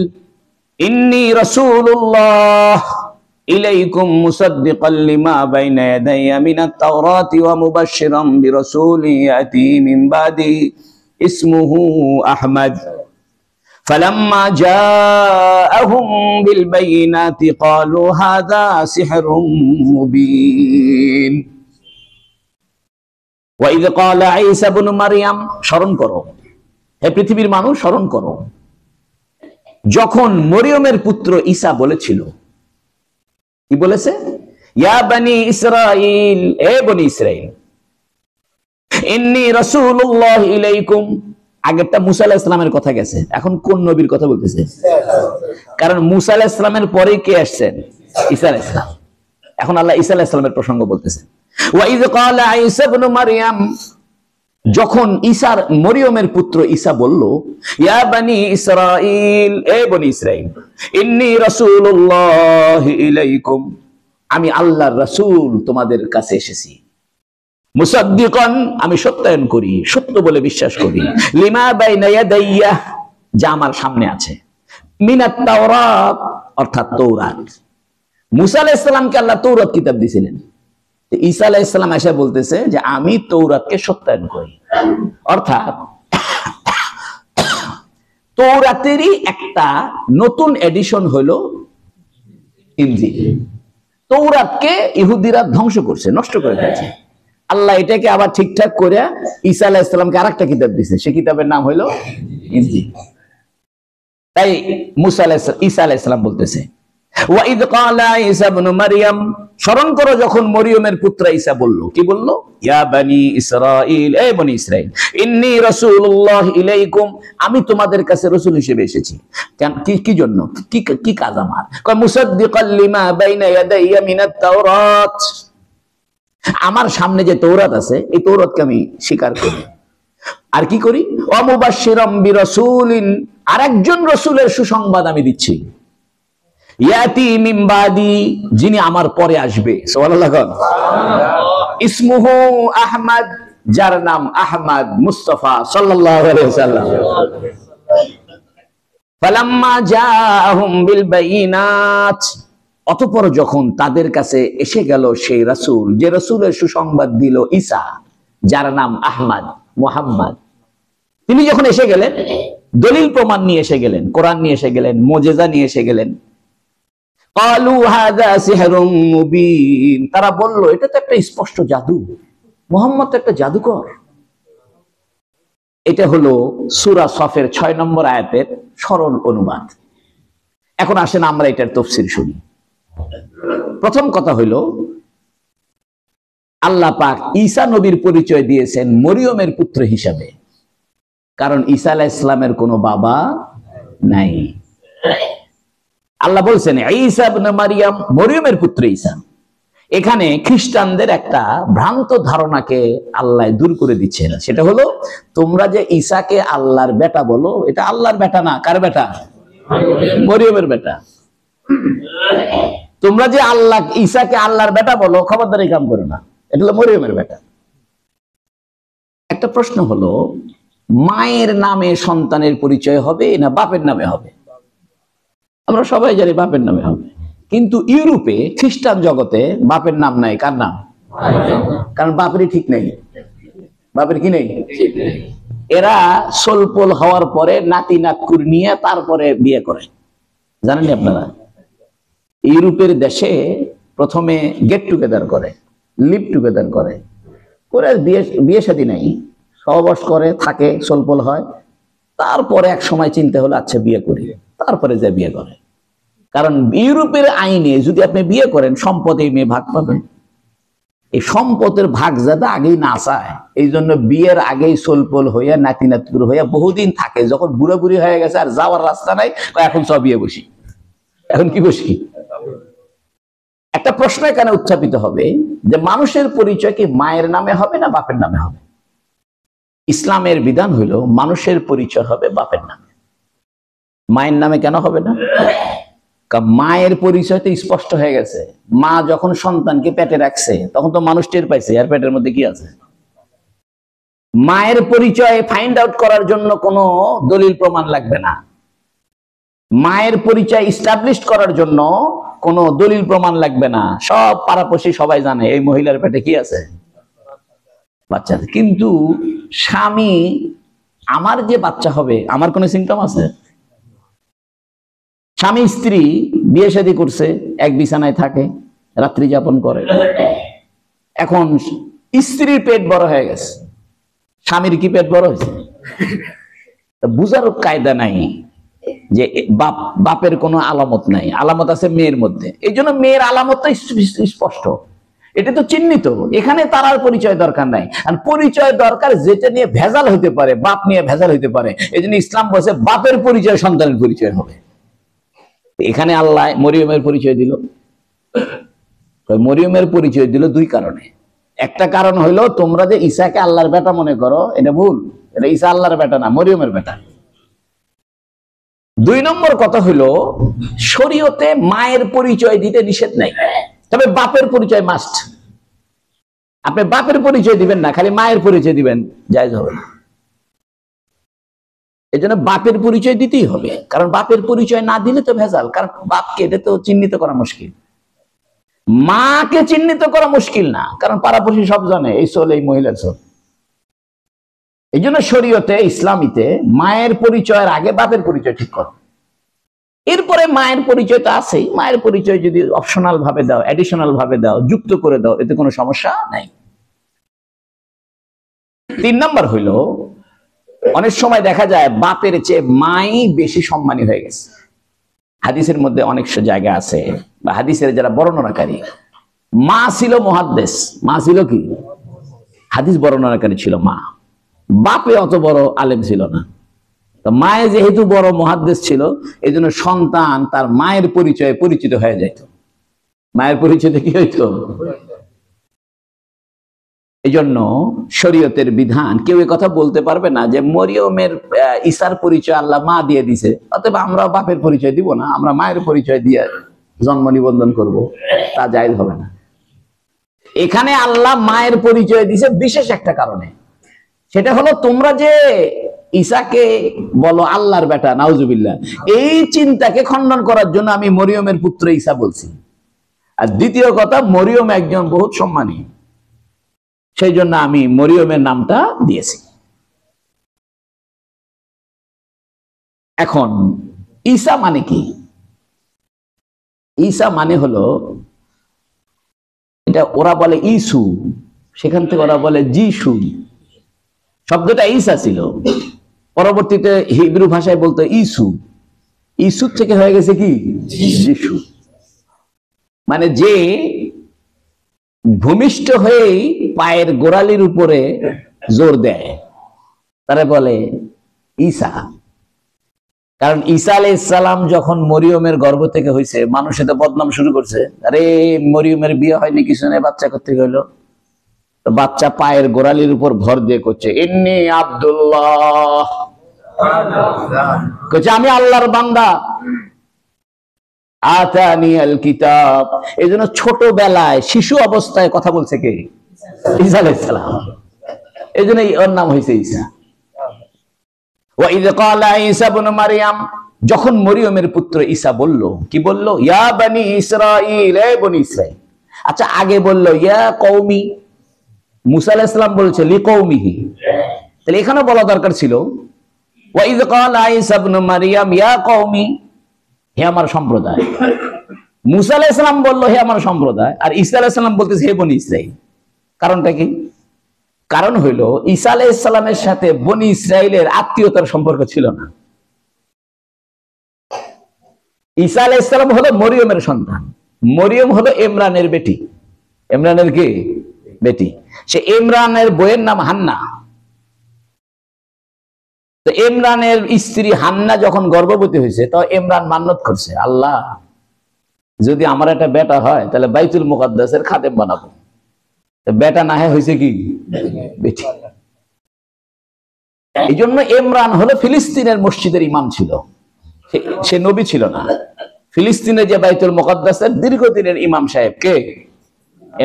ইন্নী রাসূলুল্লাহ ইলাইকুম মুসাদ্দিকাল লিমা বাইনা ইয়াদাইয়া মিনাত তাওরাতি ওয়া মুবাশশিরাম বিরাসূলিন ইয়াতি মিন বাদি ইসমুহু আহমদ فلما جاءهم بالبينات قالوا هذا سحر مبين وإذ قال عيسى ابن مريم স্মরণ করো হে পৃথিবীর মানুষ স্মরণ করো যখন মরিয়মের পুত্র ঈসা বলেছিল কি বলেছে ইয়া বনি ইসরাঈল এ বনি ইসরাঈল ইন্নী রাসূলুল্লাহ ইলাইকুম আগেরটা মুসা আলাইহিস সালামের কথা গেছে এখন কোন নবীর কথা বলতেছে কারণ মুসা আলাইহিস সালামের পরে কে আসছেন ঈসা আলাইহিস সালাম এখন আল্লাহ ঈসা আলাইহিস সালামের প্রসঙ্গ বলতেছে ওয়া ইয ক্বালা ঈসা ইবনে মারইয়াম যখন ঈসার মরিয়মের পুত্র ঈসা বলল ইয়া বনি ইসরাঈল এ বনি ইসরাঈল ইন্নী রাসূলুল্লাহ ইলাইকুম আমি আল্লাহর রাসূল তোমাদের কাছে এসেছি মুসাদ্দিকান আমি সত্যায়ন করি সত্য বলে বিশ্বাস করি লিমা বাইনা ইয়াদাইয়া যা আমার সামনে আছে মিনাত তাওরাত অর্থাৎ তৌরাত মুসা আলাইহিস সালামকে আল্লাহ তৌরাত কিতাব দিয়েছিলেন ঈসা আলাইহিস সালাম এসে বলতেছে যে আমি তৌরাতকে সত্যায়ন করি অর্থাৎ তৌরাতেরই একটা নতুন এডিশন হলো ইনজিল তৌরাতকে ইহুদিরা ধ্বংস করছে নষ্ট করে দিয়েছে আল্লাহ এটাকে আবার ঠিকঠাক করে ঈসা আলাইহিস সালামকে আরেকটা কিতাব দিয়েছে সেই কিতাবের নাম হলো ইনজিল তাই মুসা আলাইহিস ঈসা আলাইহিস সালাম বলতেছে ওয়া ইয ক্বালা ঈসা ইবনে মারইয়াম স্মরণ করো যখন মরিয়মের পুত্র ঈসা বলল কি বলল ইয়া বনি ইসরাঈল এ বনি ইসরাঈল ইন্নী রাসূলুল্লাহ ইলাইকুম আমি তোমাদের কাছে রাসূল হিসেবে এসেছি কেন কি জন্য কি কাজ আমার কয় মুসাদ্দিকাল লিমা বাইনা ইয়াদাইয়া মিনাত তাওরাত আমার সামনে যে তৌরাত আছে এই তৌরাতকে আমি স্বীকার করি আর কি করি ওয়া মুবাশশিরাম বিরাসূলিন আরেকজন রাসূলের সুসংবাদ আমি দিচ্ছি ইয়াতি মিন বাদি যিনি আমার পরে আসবে সুবহানাল্লাহ ইসমুহু আহমদ যার নাম আহমদ মুস্তাফা সাল্লাল্লাহু আলাইহি ওয়াসাল্লাম ফালাম্মা জাআহুম বিল বাইনাত অতঃপর যখন তাদের কাছে এসে গেল সেই রাসূল যে রাসূলের সুসংবাদ দিল ঈসা যার নাম আহমদ মুহাম্মদ তিনি যখন এসে গেলেন দলিল প্রমাণ নিয়ে এসে গেলেন কোরআন নিয়ে এসে গেলেন মুজিজা নিয়ে এসে গেলেন ক্বালু হাযা সিহরুম মুবিন তারা বলল এটা তো একটা স্পষ্ট জাদু মুহাম্মদ তো একটা জাদুকর এটা হলো সূরা সফের 6 নম্বর আয়াতের সরল অনুবাদ এখন আসেন আমরা এটার তাফসীর শুনি প্রথম কথা হলো আল্লাহ পাক ঈসা নবীর পরিচয় দিয়েছেন মরিয়মের পুত্র হিসাবে কারণ ঈসা আলাইহিস সালামের কোনো বাবা নাই আল্লাহ বলছেন ঈসা ইবনে মারইয়াম মরিয়মের পুত্র ঈসা এখানে খ্রিস্টানদের একটা ভ্রান্ত ধারণাকে আল্লাহ দূর করে দিচ্ছেন সেটা হলো তোমরা যে ঈসাকে আল্লাহর বেটা বলো এটা আল্লাহর বেটা না কার বেটা মরিয়মের বেটা তোমরা যে আল্লাহ ঈসাকে আল্লাহর বেটা বলো খবরদারি কাম করো না এটা হলো মরিয়মের বেটা একটা প্রশ্ন হলো মায়ের নামে সন্তানের পরিচয় হবে না বাপের নামে হবে আমরা সবাই জানি বাপের নামে হবে কিন্তু ইউরোপে খ্রিস্টান জগতে বাপের নাম নাই কার নাম কারণ বাপেরই ঠিক নেই বাপের কি নেই এরা সোলপোল হওয়ার পরে নাতি নাতকুর নিয়ে তারপরে বিয়ে করে জানেন আপনারা ইউরোপের দেশে প্রথমে গেট টুগেদার করে লিভ টুগেদার করে বিয়ে শাদী নাই সহবাস করে থাকে সোলপোল হয় তারপরে এক সময় চিন্তা হলো আচ্ছা বিয়ে করি তারপরে যে বিয়ে করে কারণ ইউরোপের আইনে যদি আপনি বিয়ে করেন সম্পদে মেয়ে ভাগ পাবে এই সম্পদের ভাগ যাতে আগেই না চায় এই জন্য বিয়ের আগেই সোলপোল হইয়া নাতি নাতকুর হইয়া বহুদিন থাকে যখন বুড়া বুড়ি হয়ে গেছে আর যাওয়ার রাস্তা নাই এখন সব বিয়ে বসি এখন কি বসি একটা প্রশ্ন এখানে উত্থাপিত হবে যে মানুষের পরিচয় কি মায়ের নামে হবে না বাপের নামে হবে ইসলামের বিধান হইল মানুষের পরিচয় হবে বাপের নামে মায়ের নামে কেন হবে না মায়ের পরিচয় তো স্পষ্ট হয়ে গেছে মা যখন সন্তানকে পেটে রাখছে তখন তো মানুষ টের পাইছে আর পেটের মধ্যে কি আছে মায়ের পরিচয় ফাইন্ড আউট করার জন্য কোনো দলিল প্রমাণ লাগবে না মায়ের পরিচয় এস্টাবলিশ করার জন্য কোনো দলিল প্রমাণ লাগবে না, সব পাড়াপড়শি সবাই জানে এই মহিলার পেটে কি আছে, বাচ্চা আছে। কিন্তু স্বামী, আমার যে বাচ্চা হবে, আমার কোনো সিমটম আছে? স্বামী স্ত্রী বিয়ে শাদী করছে, এক বিছানায় থাকে, রাত্রি যাপন করে। এখন স্ত্রীর পেট বড় হয়ে গেছে, স্বামীর কি পেট বড় হয়েছে? বুঝার কায়দা নাই যে বাপের কোনো আলামত নাই, আলামত আছে মেয়ের মধ্যে। এই জন্য মেয়ের আলামতটা স্পষ্ট, এটা তো চিহ্নিত। এখানে তার আর পরিচয় দরকার নাই। আর পরিচয় দরকার যেটা নিয়ে ভেজাল হইতে পারে, বাপ নিয়ে ভেজাল হইতে পারে। এই জন্য ইসলাম বলছে বাপের পরিচয় সন্তানের পরিচয় হবে। এখানে আল্লাহ মরিয়মের পরিচয় দিল। মরিয়মের পরিচয় দিল দুই কারণে। একটা কারণ হইলো, তোমরা যে ঈসাকে আল্লাহর বেটা মনে করো, এটা ভুল। এটা ঈসা আল্লাহর বেটা না, মরিয়মের বেটা। দুই নম্বর কথা হইলো, শরীয়তে মায়ের পরিচয় দিতে নিষেধ নাই, তবে বাপের পরিচয় মাস্ট। আপনি বাপের পরিচয় দিবেন না, খালি মায়ের পরিচয় দিবেন, জায়েজ হবে না। এই জন্য বাপের পরিচয় দিতেই হবে, কারণ বাপের পরিচয় না দিলে তো ভেজাল। কারণ বাপকে এটা তো চিহ্নিত করা মুশকিল, মাকে চিহ্নিত করা মুশকিল না, কারণ পাড়াপড়শি সব জানে এই চল, এই মহিলার চল। এই জন্য শরীয়তে, ইসলামীতে মায়ের পরিচয়ের আগে বাপের পরিচয় ঠিক করো। এরপরে মায়ের পরিচয় তো আছেই, মায়ের পরিচয় যদি অপশনাল ভাবে দাও, অ্যাডিশনাল ভাবে দাও, যুক্ত করে দাও, এতে কোনো সমস্যা নাই। তিন নম্বর হইলো, অনেক সময় দেখা যায় বাপের চেয়ে মাই বেশি সম্মানী হয়ে গেছে। হাদিসের মধ্যে অনেক জায়গা আছে, বা হাদিসের যারা বর্ণনাকারী, মা ছিল মুহাদ্দিস, মা ছিল কি হাদিস বর্ণনাকারী ছিল মা, বাপে অত বড় আলেম ছিল না। তো মায়ে যেহেতু বড় মুহাদ্দিস ছিল, এই জন্য সন্তান তার মায়ের পরিচয়ে পরিচিত হয়ে যেত। মায়ের পরিচয়তে কি হইতো? এই জন্য শরীয়তের বিধান, কেউ এ কথা বলতে পারবে না যে মরিয়মের ঈসার পরিচয় আল্লাহ মা দিয়ে দিছে, অতএব আমরা বাপের পরিচয় দিব না, আমরা মায়ের পরিচয় দিয়ে জন্ম নিবন্ধন করব, তা জায়েজ হবে না। এখানে আল্লাহ মায়ের পরিচয় দিছে বিশেষ একটা কারণে, সেটা হলো তোমরা যে ঈসাকে বলো আল্লাহর বেটা, নাউজুবিল্লাহ, এই চিন্তাকে খণ্ডন করার জন্য আমি মরিয়মের পুত্র ঈসা বলছি। আর দ্বিতীয় কথা, মরিয়ম একজন বহুত সম্মানী, সেই জন্য আমি মরিয়মের নামটা দিয়েছি। এখন ঈসা মানে কি? ঈসা মানে হলো, এটা ওরা বলে ইসু, সেখান থেকে ওরা বলে যিশু। শব্দটা ঈসা ছিল, পরবর্তীতে হিব্রু ভাষায় বলতো ইসু, ইসু থেকে হয়ে গেছে কি যিশু। মানে যে ভূমিষ্ঠ হয়েই পায়ের গোড়ালির উপরে জোর দেয়, তারা বলে ঈসা। কারণ ঈসা আলাইহিস সালাম যখন মরিয়মের গর্ভ থেকে হয়েছে, মানুষ এত বদনাম শুরু করছে, আরে মরিয়মের বিয়ে হয়নি, কিছু নেই, বাচ্চা করতে হইলো। তো বাচ্চা পায়ের গোড়ালির উপর ভর দিয়ে করছে ইন্নী আব্দুল্লাহ, করছে আমি আল্লাহর বান্দা, আতানি আল কিতাব। এই জন্য ছোটবেলায় শিশু অবস্থায় কথা বলছে কে? ঈসা আলাইহিস সালাম। এই জন্য ওর নাম হয়েছে ঈসা। ওয়া ইয ক্বালা ঈসা ইবনে মারইয়াম, যখন মরিয়মের পুত্র ঈসা বলল, কি বলল? ইয়া বনি ইসরাঈল, এ বনি ইসরাঈল। আচ্ছা, আগে বলল ইয়া কওমি, মুসা আলাইহিস সালাম বলছে লিকওমিহি, তাহলে এখানে বলা দরকার ছিল ওয়া ইয ক্বালা ঈসা ইবনে মারইয়াম ইয়া কওমি, হে আমার সম্প্রদায়। মুসা আলাইহিস সালাম বলল হে আমার সম্প্রদায়, আর ঈসা আলাইহিস সালাম বলতেছে হে বনি ইসরাঈল। কারণটা কি? কারণ হইল ঈসা আলাইহিস সালামের সাথে বনি ইসরাঈলের আত্মীয়তার সম্পর্ক ছিল না। ঈসা আলাইহিস সালাম হলো মরিয়মের সন্তান, মরিয়ম হলো ইমরানের বেটি। ইমরানের কি বেটি? সে ইমরানের বইয়ের নাম হান্না। তো ইমরানের স্ত্রী হান্না যখন গর্ভবতী হয়েছে, তো ইমরান মান্নত করছে, আল্লাহ যদি আমার একটা বেটা হয় তাহলে বাইতুল মুকাদ্দাসের খাদেম বানাবো। বেটা না হয়েছে কি বেটি। এই জন্য ইমরান হলো ফিলিস্তিনের মসজিদের ইমাম ছিল, সে নবী ছিল না। ফিলিস্তিনে যে বাইতুল মুকাদ্দাসের দীর্ঘদিনের ইমাম সাহেব কে?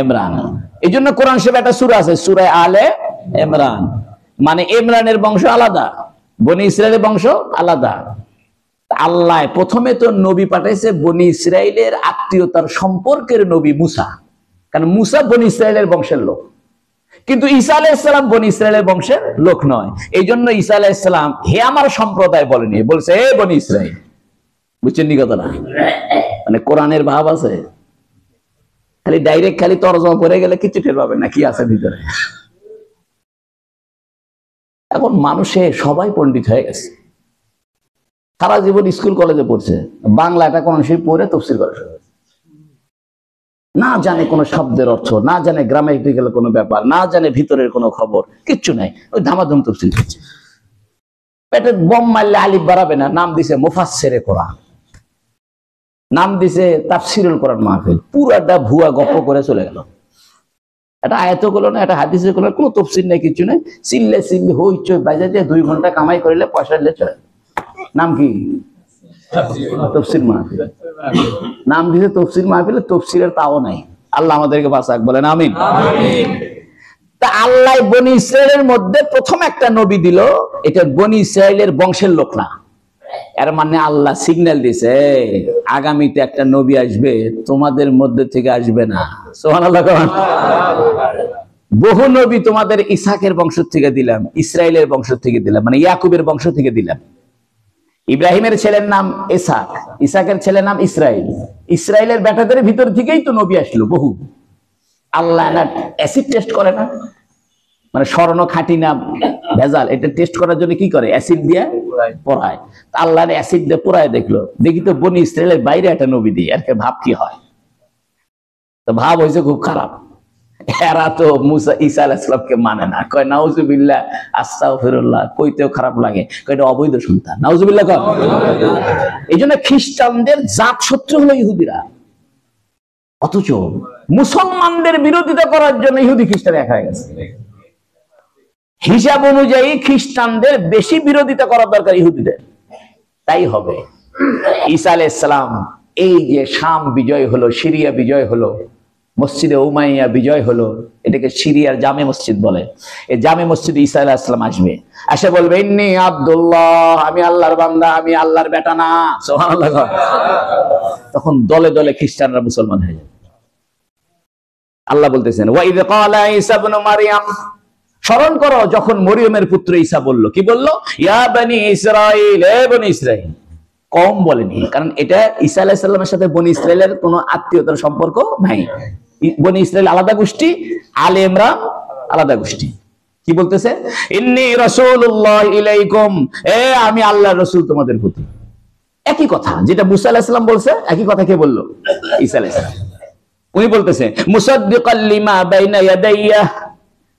ইমরান। এই জন্য কোরআন শরীফে একটা সূরা আছে, সূরা আলে ইমরান। মানে ইমরানের বংশ আলাদা, বনি ইসরায়েলের বংশ আলাদা। আল্লাহ প্রথমে তো নবী পাঠাইছে বনি ইসরাইলের আত্মীয়তার সম্পর্কের নবী মুসা, কারণ মুসা বনি ইসরাইলের বংশের লোক, কিন্তু ঈসা আলাইহিস সালাম বনি ইসরাইলের বংশের লোক নয়। এই জন্য ঈসা আলাইহিস সালাম হে আমার সম্প্রদায় বলেনি, বলছে হে বনি ইসরাইল। বুঝছেন নি কথাটা? মানে কোরআনের ভাব আছে, খালি ডাইরেক্ট খালি তরজমা পড়ে গেলে কিছু টের পাবে না কি আছে ভিতরে। এখন মানুষে সবাই পণ্ডিত হয়ে গেছে, সারা জীবন স্কুল কলেজে পড়ছে, বাংলাটা কোন সেই পড়ে তফসির করে, না জানে কোনো শব্দের অর্থ, না জানে গ্রামাটিক্যাল কোনো ব্যাপার, না জানে ভিতরের কোনো খবর, কিচ্ছু নাই, ওই ধামাধুম তফসিল করছে। পেটে বম মারলে আলিফ বাড়াবে না, নাম দিছে মুফাসসিরে কোরআন, নাম দিছে তাফসিরুল কোরআন মাহফিল, পুরাটা ভুয়া গপ্প করে চলে গেল। এটা আয়াতও গুলো না, এটা হাদিসের গুলো, কোনো তফসির নাই, কিছু নাই, চিল্লে চিল্লি হইচই বাজে দিয়ে 2 ঘন্টা কামাই করিলে পয়সা দিলে চলে। নাম কি? তফসির মাহফিল। নাম দিছে তফসির মাহফিল, তফসিরের তাও নাই। আল্লাহ আমাদেরকে বাঁচাক, বলেন আমিন। তা আল্লাহ বনি ইসরাইলের মধ্যে প্রথম একটা নবী দিল, এটা বনি ইসরাইলের বংশের লোক না। এর মানে আল্লাহ সিগন্যাল দিছে আগামীতে একটা নবী আসবে, তোমাদের মধ্যে থেকে আসবে না। সুবহানাল্লাহ। বহু নবী তোমাদের ইসহাকের বংশ থেকে দিলাম, ইসরাইলের বংশ থেকে দিলাম, মানে ইয়াকুবের বংশ থেকে দিলাম। ইব্রাহিমের ছেলের নাম ইসহাক, ইসহাকের ছেলের নাম ইসরাইল, ইসরাইলের বেটাদের ভিতর থেকেই তো নবী আসলো বহু। আল্লাহ না অ্যাসিড টেস্ট করে না, মানে স্বর্ণ খাঁটি না ভেজাল, এটা টেস্ট করার জন্য কি করে? অ্যাসিড দিয়ে পোড়ায়। আল্লাহ অ্যাসিড দিয়ে পোড়ায় দেখলো, দেখি তো বনি ইসরাইলের বাইরে একটা নবী দিয়ে, আর ভাব কি হয়? তো ভাব হয়েছে খুব খারাপ। এরা তো মুসা ঈসা আলাইহিস সালামকে মানে না, কয় নাউজুবিল্লাহ আস্তাগফিরুল্লাহ, কইতেও খারাপ লাগে, কয় এটা অবৈধ সন্তান। নাউজুবিল্লাহ কয়। এই জন্য খ্রিস্টানদের জাত শত্রু হলো ইহুদিরা, অথচ মুসলমানদের বিরোধিতা করার জন্য ইহুদি খ্রিস্টান এক হয়ে গেছে। হিসাব অনুযায়ী খ্রিস্টানদের বেশি বিরোধিতা করার দরকার ইহুদিদের, তাই হবে। ঈসা আলাইহিস সালাম এই যে শাম বিজয় হলো, সিরিয়া বিজয় হলো, মসজিদে উমাইয়া বিজয় হলো, এটাকে সিরিয়ার জামে মসজিদ বলে। এই জামে মসজিদে ঈসা আলাইহিস সালাম আসবে, এসে বলবে ইন্নী আব্দুল্লাহ, আমি আল্লাহর বান্দা, আমি আল্লাহর বেটা না। সুবহানাল্লাহ। তখন দলে দলে খ্রিস্টানরা মুসলমান হয়ে যাবে। আল্লাহ বলতেছেন ওয়া ইয ক্বালা ঈসা ইবনে মারইয়াম, স্মরণ করো যখন মরিয়মের পুত্র ঈসা বলল, কি বলল? ইয়া বনি ইসরাইল, হে বনি ইসরাইল। কম বলেনি, কারণ এটা ঈসা আলাইহিস সালামের সাথে বনি ইসরাইলের কোনো আত্মীয়তার সম্পর্ক নাই। বনি ইসরাইল আলাদা গোষ্ঠী, আলে ইমরান আলাদা গোষ্ঠী। কি বলতেছে? ইন্নী রাসূলুল্লাহ ইলাইকুম, এ আমি আল্লাহর রাসূল তোমাদের প্রতি। একই কথা যেটা মুসা আলাইহিস সালাম বলছে, একই কথা কে বলল? ঈসা আলাইহিস সালাম। উনি বলতেছে মুসাদ্দিকাল লিমা বাইনা ইয়াদাইয়া,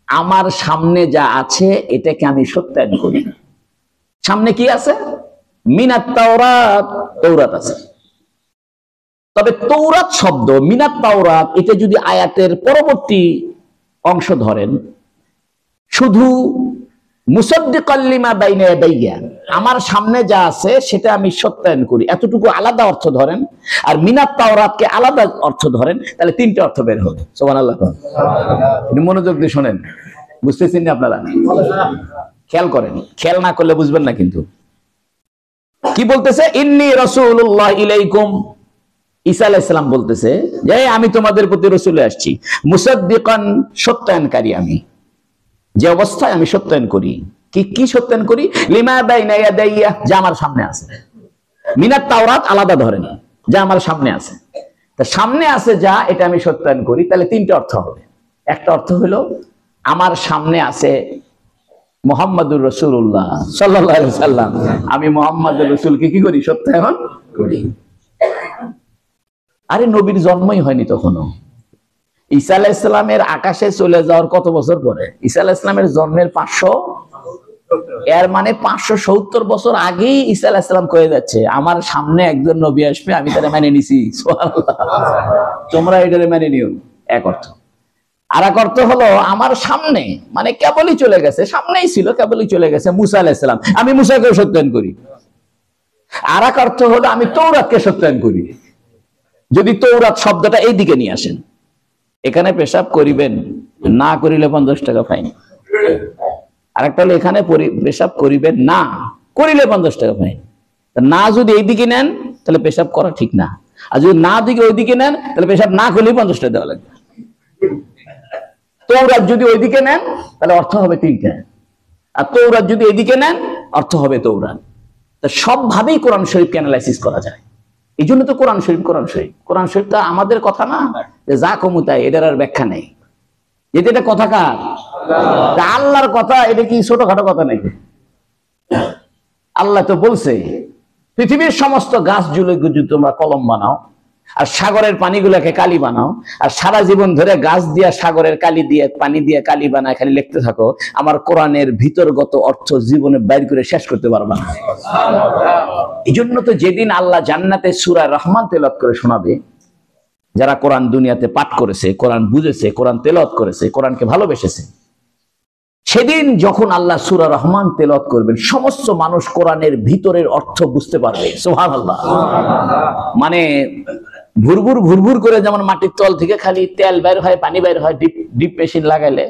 আমার সামনে যা আছে এটাকে আমি সত্যায়ন করি। সামনে কি আছে? মিনাত তাওরাত, তৌরাত আছে। তবে তৌরাত শব্দ, মিনাত তাওরাত, এটা যদি আয়াতের পরবর্তী অংশ ধরেন, শুধু মুসাদ্দিকাল লিমা বাইনা ইয়াদাইয়া, আমার সামনে যা আছে সেটা আমি সত্যায়ন করি, এতটুকু আলাদা অর্থ ধরেন, আর মিনাত তাওরাতকে আলাদা অর্থ ধরেন, তাহলে 3টে অর্থ বের হবে। সুবহানাল্লাহ। মনোযোগ দিয়ে শোনেন, বুঝতেছেন না আপনারা? খেয়াল করেন, খেয়াল না করলে বুঝবেন না। কিন্তু কি বলতেছে? ইন্নী রাসূলুল্লাহ ইলাইকুম, ঈসা আলাইহিস সালাম বলতেছে যে আমি তোমাদের প্রতি রাসূলে আসছি, মুসাদ্দিকান, সত্যায়নকারী আমি, যে অবস্থায় আমি সত্যায়ন করি। কি সত্যায়ন করি? লিমা বাইনা ইয়াদাইয়া, যা আমার সামনে আছে। মিনাত তাওরাত আলাদা ধরেন, যা আমার সামনে আছে। তা সামনে আছে যা, এটা আমি সত্যায়ন করি, তাহলে 3টে অর্থ হবে। একটা অর্থ হলো আমার সামনে আছে মুহাম্মাদুর রাসূলুল্লাহ সাল্লাল্লাহু আলাইহি ওয়াসাল্লাম, আমি মুহাম্মাদুর রাসূলকে কি করি? সত্যায়ন করি। আরে নবীর জন্মই হয়নি তখনও। ঈসা আলাইহিস সালামের আকাশে চলে যাওয়ার কত বছর পরে? ঈসা আলাইহিস সালামের জন্মের 500, এর মানে 570 বছর আগেই ঈসা আলাইহিস সালাম কয়ে যাচ্ছে আমার সামনে একজন নবী আসবে, আমি তারা মেনে নিছি। সুবহানাল্লাহ। তোমরা এটারে মেনে নিও, এক অর্থ। আর এক অর্থ হলো আমার সামনে, মানে কেবলই চলে গেছে, সামনেই ছিল, কেবলই চলে গেছে মুসা আলাইহিস সালাম, আমি মুসাকেও সত্যায়ন করি। আর এক অর্থ হলো আমি তৌরাতকে সত্যায়ন করি। যদি তৌরাত শব্দটা এই দিকে নিয়ে আসেন, এখানে পেশাব করিবেন, না করিলে 50 টাকা ফাইন। আর একটা হলো এখানে পেশাব করিবেন, না করিলে 50 টাকা ফাইন। না যদি এইদিকে নেন তাহলে পেশাব করা ঠিক না, আর যদি না দিকে ওইদিকে নেন তাহলে পেশাব না করলেই 50 টাকা দেওয়া লাগবে। তৌরাত যদি ওইদিকে নেন তাহলে অর্থ হবে 3টা, আর তৌরাত যদি এদিকে নেন অর্থ হবে তৌরাত। তা সবভাবেই কোরআন শরীফকে অ্যানালাইসিস করা যায়। এই জন্য তো কোরআন শরীফ কোরআন শরীফ তো আমাদের কথা না যে যা কমুতাই, এটার আর ব্যাখ্যা নেই। এটা কথা কার? আল্লাহর কথা। এটা কি ছোটখাটো কথা নাকি? আল্লাহ তো বলছে পৃথিবীর সমস্ত গাছগুলো যদি তোমরা কলম বানাও আর সাগরের পানিগুলোকে কালি বানাও, আর সারা জীবন ধরে গাছ দিয়া সাগরের কালি দিয়ে পানি দিয়ে কালি বানায় খালি লিখতে থাকো, আমার কোরআনের ভিতরগত অর্থ জীবনে বাইর করে শেষ করতে পারবা না। এই জন্য তো যেদিন আল্লাহ জান্নাতে সূরা রহমান তেলাওয়াত করে শোনাবে, যারা কোরআন দুনিয়াতে পাঠ করেছে, কোরআন বুঝেছে, কোরআন তেলাওয়াত করেছে, কোরআনকে ভালোবেসেছে, সেদিন যখন আল্লাহ সূরা রহমান তেলাওয়াত করবেন সমস্ত মানুষ কোরআনের ভিতরের অর্থ বুঝতে পারবে। সুবহানাল্লাহ। মানে ভুরভুর ভুরভুর করে যেমন মাটির তল থেকে খালি তেল বের হয়, পানি বের হয় ডিপ মেশিন লাগাইলে,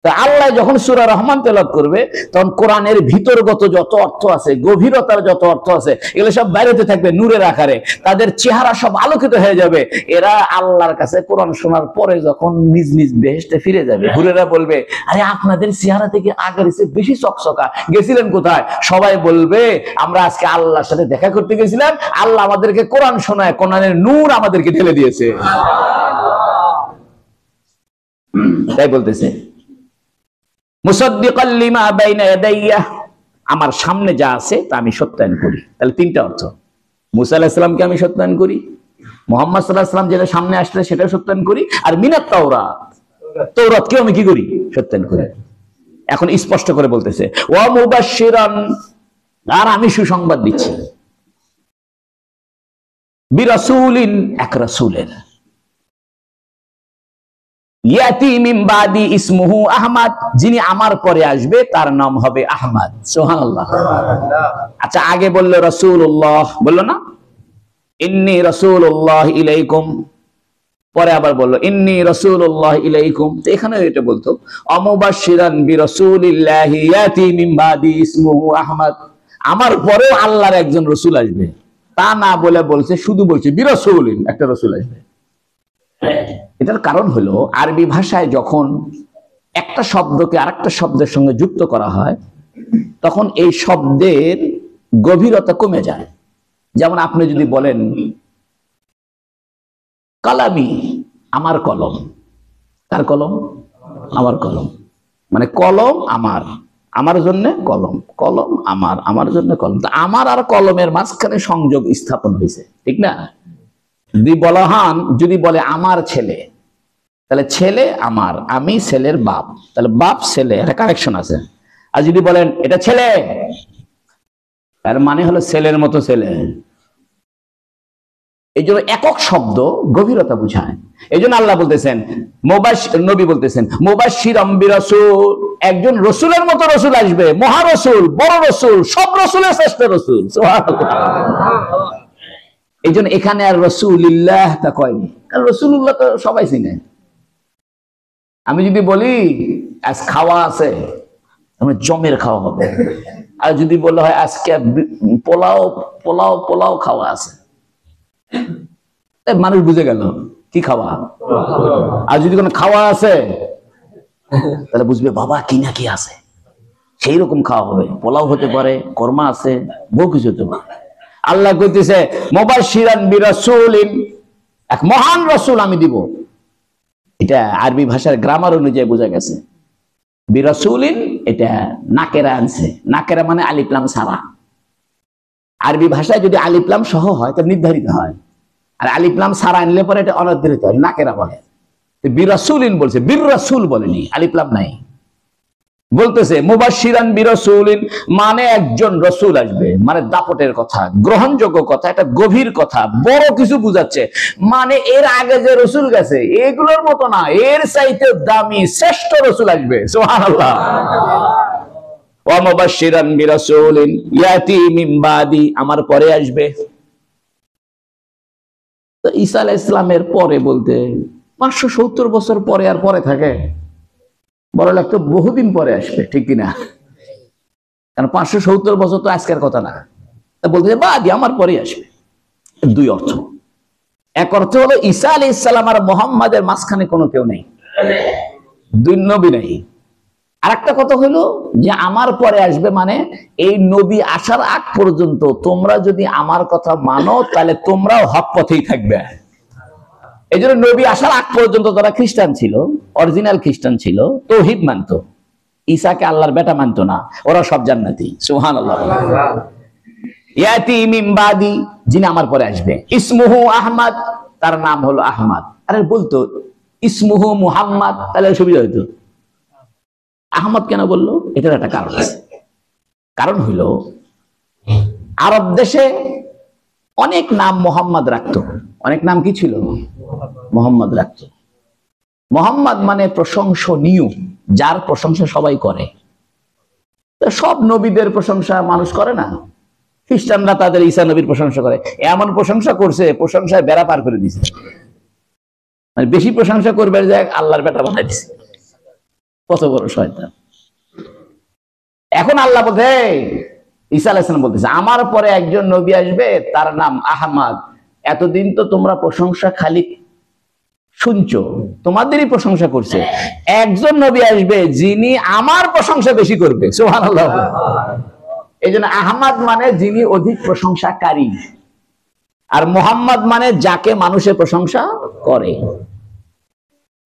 তা আল্লাহ যখন সূরা রহমান তেলাওয়াত করবে তখন কোরআনের ভিতরগত যত অর্থ আছে, গভীরতার যত অর্থ আছে, এগুলো সব বাইরে হতে থাকবে নূরের আকারে। তাদের চেহারা সব আলোকিত হয়ে যাবে। এরা আল্লাহর কাছে কোরআন শোনার পরে যখন নিজ নিজ বেহেশতে ফিরে যাবে, হুরেরা বলবে, আরে আপনাদের চেহারা থেকে আগের চেয়ে বেশি চকচকা, গেছিলেন কোথায়? সবাই বলবে, আমরা আজকে আল্লাহর সাথে দেখা করতে গেছিলাম, আল্লাহ আমাদেরকে কোরআন শোনায়, কোরআনের নূর আমাদেরকে ঢেলে দিয়েছে। তাই বলতেছে মুসাদ্দিকাল লিমা বাইনা ইয়াদাইয়া, আমার সামনে যা আছে তা আমি সত্যায়ন করি। তাহলে 3টা অর্থ। মুসা আলাইহিস সালামকে আমি সত্যায়ন করি, মুহাম্মদ সাল্লাল্লাহু আলাইহি ওয়াসাল্লাম যেটা সামনে আসলে সেটা সত্যায়ন করি, আর মিনাত তাওরাত, তাওরাতকে আমি কি করি? সত্যায়ন করি। এখন স্পষ্ট করে বলতেছে ওয়া মুবাশশিরান, আর আমি সুসংবাদ দিচ্ছি, বিরাসূলিন, এক রাসূলের, ইয়াতি মিন বাদি ইসমুহু আহমদ, যিনি আমার পরে আসবে তার নাম হবে আহমদ। সুবহানাল্লাহ। আচ্ছা, আগে বললো রাসূলুল্লাহ, বললো না ইন্নী রাসূলুল্লাহ ইলাইকুম, পরে আবার বললো ইন্নী রাসূলুল্লাহ ইলাইকুম। তো এখানে এটা বলতো অমুবাশশিরান বিরাসূলিল্লাহি ইয়াতি মিন বাদি ইসমুহু আহমদ, আমার পরেও আল্লাহর একজন রাসূল আসবে, তা না বলে বলছে, শুধু বলছে বিরাসূলিন, একটা রাসূল আসবে। এটার কারণ হলো আরবি ভাষায় যখন একটা শব্দকে আরেকটা শব্দের সঙ্গে যুক্ত করা হয় তখন এই শব্দের গভীরতা কমে যায়। যেমন আপনি যদি বলেন কালামি, আমার কলম, কার কলম? আমার কলম, মানে কলম আমার, আমার জন্য কলম, কলম আমার, আমার জন্য কলম। তা আমার আর কলমের মাঝখানে সংযোগ স্থাপন হয়েছে, ঠিক না? যদি বলা হন, যদি বলে আমার ছেলে, তাহলে ছেলে আমার, আমি ছেলের বাপ, তাহলে বাপ ছেলে, একটা কানেকশন আছে। আর যদি বলেন এটা ছেলে, তার মানে হলো ছেলের মতো ছেলে। এই জন্য একক শব্দ গভীরতা বুঝায়। এই জন্য আল্লাহ বলতেছেন, নবী বলতেছেন মুবাশশিরাম বিরাসূল, একজন রসুলের মতো রসুল আসবে, মহা রসুল, বড় রসুল, সব রসুলের শ্রেষ্ঠ রসুল। এই জন্য এখানে আর রসুলিল্লাহ তা কয়নি, কারণ রসুল্লাহ তো সবাই চিনে। আমি যদি বলি আজ খাওয়া আছে, জমের খাওয়া হবে, আর যদি বলা হয় আজকে পোলাও পোলাও পোলাও খাওয়া আছে, মানুষ বুঝে গেল কি খাওয়া। আর যদি কোনো খাওয়া আছে তাহলে বুঝবে বাবা কি না কি আছে, সেই রকম খাওয়া হবে। পোলাও হতে পারে, কোরমা আছে, বহু কিছু হতে পারে। আল্লাহ কইতেছে মুবাশশিরান বিরাসূলিন, এক মহান রাসূল আমি দিব। এটা আরবি ভাষার গ্রামার অনুযায়ী বোঝা গেছে। বিরাসূলিন এটা নাকেরা আনছে, নাকেরা মানে আলিফ লাম ছাড়া। আরবি ভাষায় যদি আলিফ লাম সহ হয় তা নির্ধারিত হয়, আর আলিফ লাম ছাড়া আনলে পরে এটা অনির্ধারিত হয়, নাকেরা বলে। বিরাসূলিন বলছে, বীর রাসূল বলেনি, আলিফ লাম নাই। বলতেছে মুবাশশিরান বিরাসূলিন, মানে একজন রাসূল আসবে, মানে দাপটের কথা, গ্রহণযোগ্য কথা, এটা গভীর কথা, বড় কিছু বুঝাচ্ছে। মানে এর আগে যে রাসূল গেছে এগুলোর মতো না, এর চাইতে দামি শ্রেষ্ঠ রাসূল আসবে। সুবহানাল্লাহ। ওয়া মুবাশশিরান বিরাসূলিন ইয়াতি মিন বাদি, আমার পরে আসবে। তো ঈসা আলাইহিস সালামের পরে বলতে 570 বছর পরে আর পরে থাকে, বড় লাগতো বহুদিন পরে আসবে, ঠিক কিনা? কারণ 570 বছর তো আজকের কথা না, বলতে বাদি আমার পরে আসবে। দুই অর্থ। এক অর্থ হলো ঈসা আলাইহিস সালাম আর মুহাম্মাদের মাঝখানে কোনো কেউ নেই, দুই নবী নেই। আর একটা কথা হলো যে আমার পরে আসবে, মানে এই নবী আসার আগ পর্যন্ত তোমরা যদি আমার কথা মানো তাহলে তোমরাও হক পথেই থাকবে। এই জন্য নবী আসার আগ পর্যন্ত তারা খ্রিস্টান ছিল, অরিজিনাল খ্রিস্টান ছিল, তাওহীদ মানতো, ঈসাকে আল্লাহর বেটা মানতো না। ওরা সব জান্নাতি। সুবহানাল্লাহ। ইয়াতি মিন বাদি, যিনি আমার পরে আসবে, ইসমুহু আহমদ, তার নাম হলো আহমদ। আরে বলতো ইসমুহু মুহাম্মদ, তাহলে সুবিধা হইতো। আহমদ কেন বললো? এটার একটা কারণ আছে। কারণ হইল আরব দেশে অনেক নাম মোহাম্মদ রাখতো। অনেক নাম কি ছিল? মোহাম্মদ রাখতো। মোহাম্মদ মানে প্রশংসনীয়, যার প্রশংসা সবাই করে। সব নবীদের প্রশংসা মানুষ করে না। খ্রিস্টানরা তাদের ঈসা নবীর প্রশংসা করে, এমন প্রশংসা করছে প্রশংসায় বেড়া পার করে দিছে। মানে বেশি প্রশংসা করবে যে আল্লাহর বেটা বানাই দিছে। কত বড় শয়তান। এখন আল্লাহ বলতে, ঈসা আলাইহিস সালাম বলতেছে আমার পরে একজন নবী আসবে, তার নাম আহমদ। এতদিন তো তোমরা প্রশংসা খালি শুনছো, তোমাদেরই প্রশংসা করছে। একজন নবী আসবে যিনি আমার প্রশংসা বেশি করবে। সুবহানাল্লাহ। এই জন্য আহমদ মানে যিনি অধিক প্রশংসাকারী, আর মুহাম্মদ মানে যাকে মানুষের প্রশংসা করে।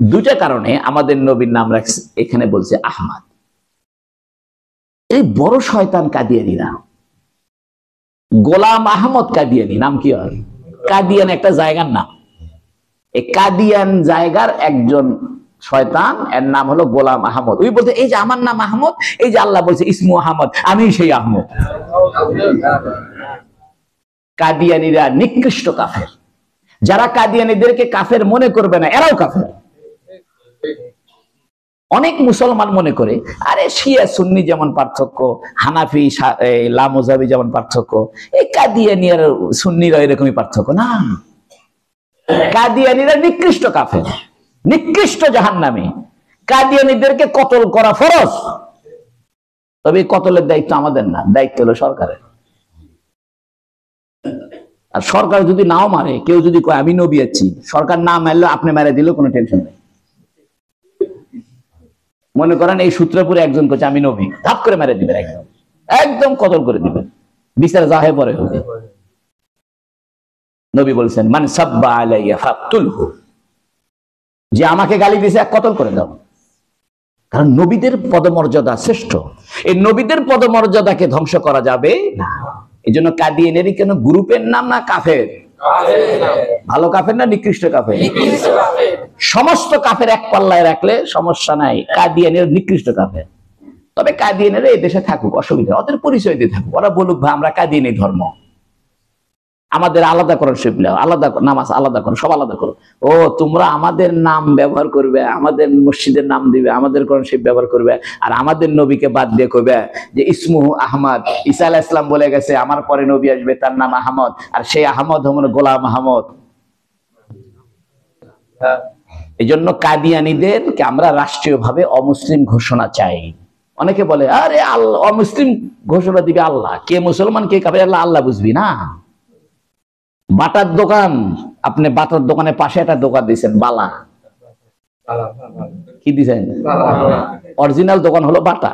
দুটা কারণে আমাদের নবীর নাম রাখছে, এখানে বলছে আহমদ। এই বড় শয়তান কাদিয়ানীরা, গোলাম আহমদ কাদিয়ানী নাম কি হয়? কাদিয়ান একটা জায়গার নাম। এই কাদিয়ান জায়গার একজন শয়তান, এর নাম হলো গোলাম আহমদ। ওই বলতে এই যে আমার নাম আহমদ, এই যে আল্লাহ বলছে ইসমু আহমদ, আমি সেই আহমদ। কাদিয়ানীরা নিকৃষ্ট কাফের। যারা কাদিয়ানীদেরকে কাফের মনে করবে না, এরাও কাফের। অনেক মুসলমান মনে করে আরে শিয়া সুন্নি যেমন পার্থক্য, হানাফি লামোজাবি যেমন পার্থক্য, এই কাদিয়ানী আর সুন্নিরা এরকমই পার্থক্য। না, কাদিয়ানীরা নিকৃষ্ট কাফের, নিকৃষ্ট জাহান্নামী। কাদিয়ানীদেরকে কতল করা ফরজ, তবে কতলের দায়িত্ব আমাদের না, দায়িত্ব হলো সরকারের। আর সরকার যদি নাও মারে, কেউ যদি কয় আমি নবী আছি, সরকার না মারলে আপনি মেরে দিলেও কোনো টেনশন নেই। মনে করেন এই সূত্রপুরে একজন কোচ আমি নবী, ধাপ করে মেরে দিবেন, একদম একদম কতল করে দিবেন, বিচার যাহে পরে হবে। নবী বলছেন মান সাব্বা আলাইয়া ফাকতুলহু, যে আমাকে গালি দিয়েছে এক কতল করে দাও। কারণ নবীদের পদমর্যাদা শ্রেষ্ঠ, এই নবীদের পদমর্যাদাকে ধ্বংস করা যাবে না। এই জন্য কাদিয়ানেরই কেন গ্রুপের নাম না কাফের? ভালো কাফের না নিকৃষ্ট কাফের? সমস্ত কাফের এক পাল্লায় রাখলে সমস্যা নাই, কাদিয়ানের নিকৃষ্ট কাফের। তবে কাদিয়ানেরা এই দেশে থাকুক, অসুবিধা, ওদের পরিচয় দিয়ে থাকুক, ওরা বলুক ভাই আমরা কাদিয়ানি ধর্ম, আমাদের আলাদা করো, সেগুলো আলাদা করো, নামাজ আলাদা করো, সব আলাদা করো। ও তোমরা আমাদের নাম ব্যবহার করবে, আমাদের মসজিদের নাম দিবে, আমাদের কোরআন শরীফ ব্যবহার করবে, আর আমাদের নবীকে বাদ দিয়ে কইবে যে ইসমুহু আহমদ। ঈসা আলাইহিস সালাম বলে গেছে আমার পরে নবী আসবে, তার নাম আহমদ, আর সেই আহমদ হলো গোলাম আহমদ। এই জন্য কাদিয়ানীদেরকে আমরা রাষ্ট্রীয়ভাবে অমুসলিম ঘোষণা চাই। অনেকে বলে আরে আল্লাহ অমুসলিম ঘোষণা দিবে আল্লাহ, কে মুসলমান কে কাফের আল্লাহ আল্লাহ বুঝবি না। বাটার দোকান, আপনি বাটার দোকানের পাশে একটা দোকান দিয়েছেন বালা, কি দিয়েছেন? অরিজিনাল দোকান হলো বাটা,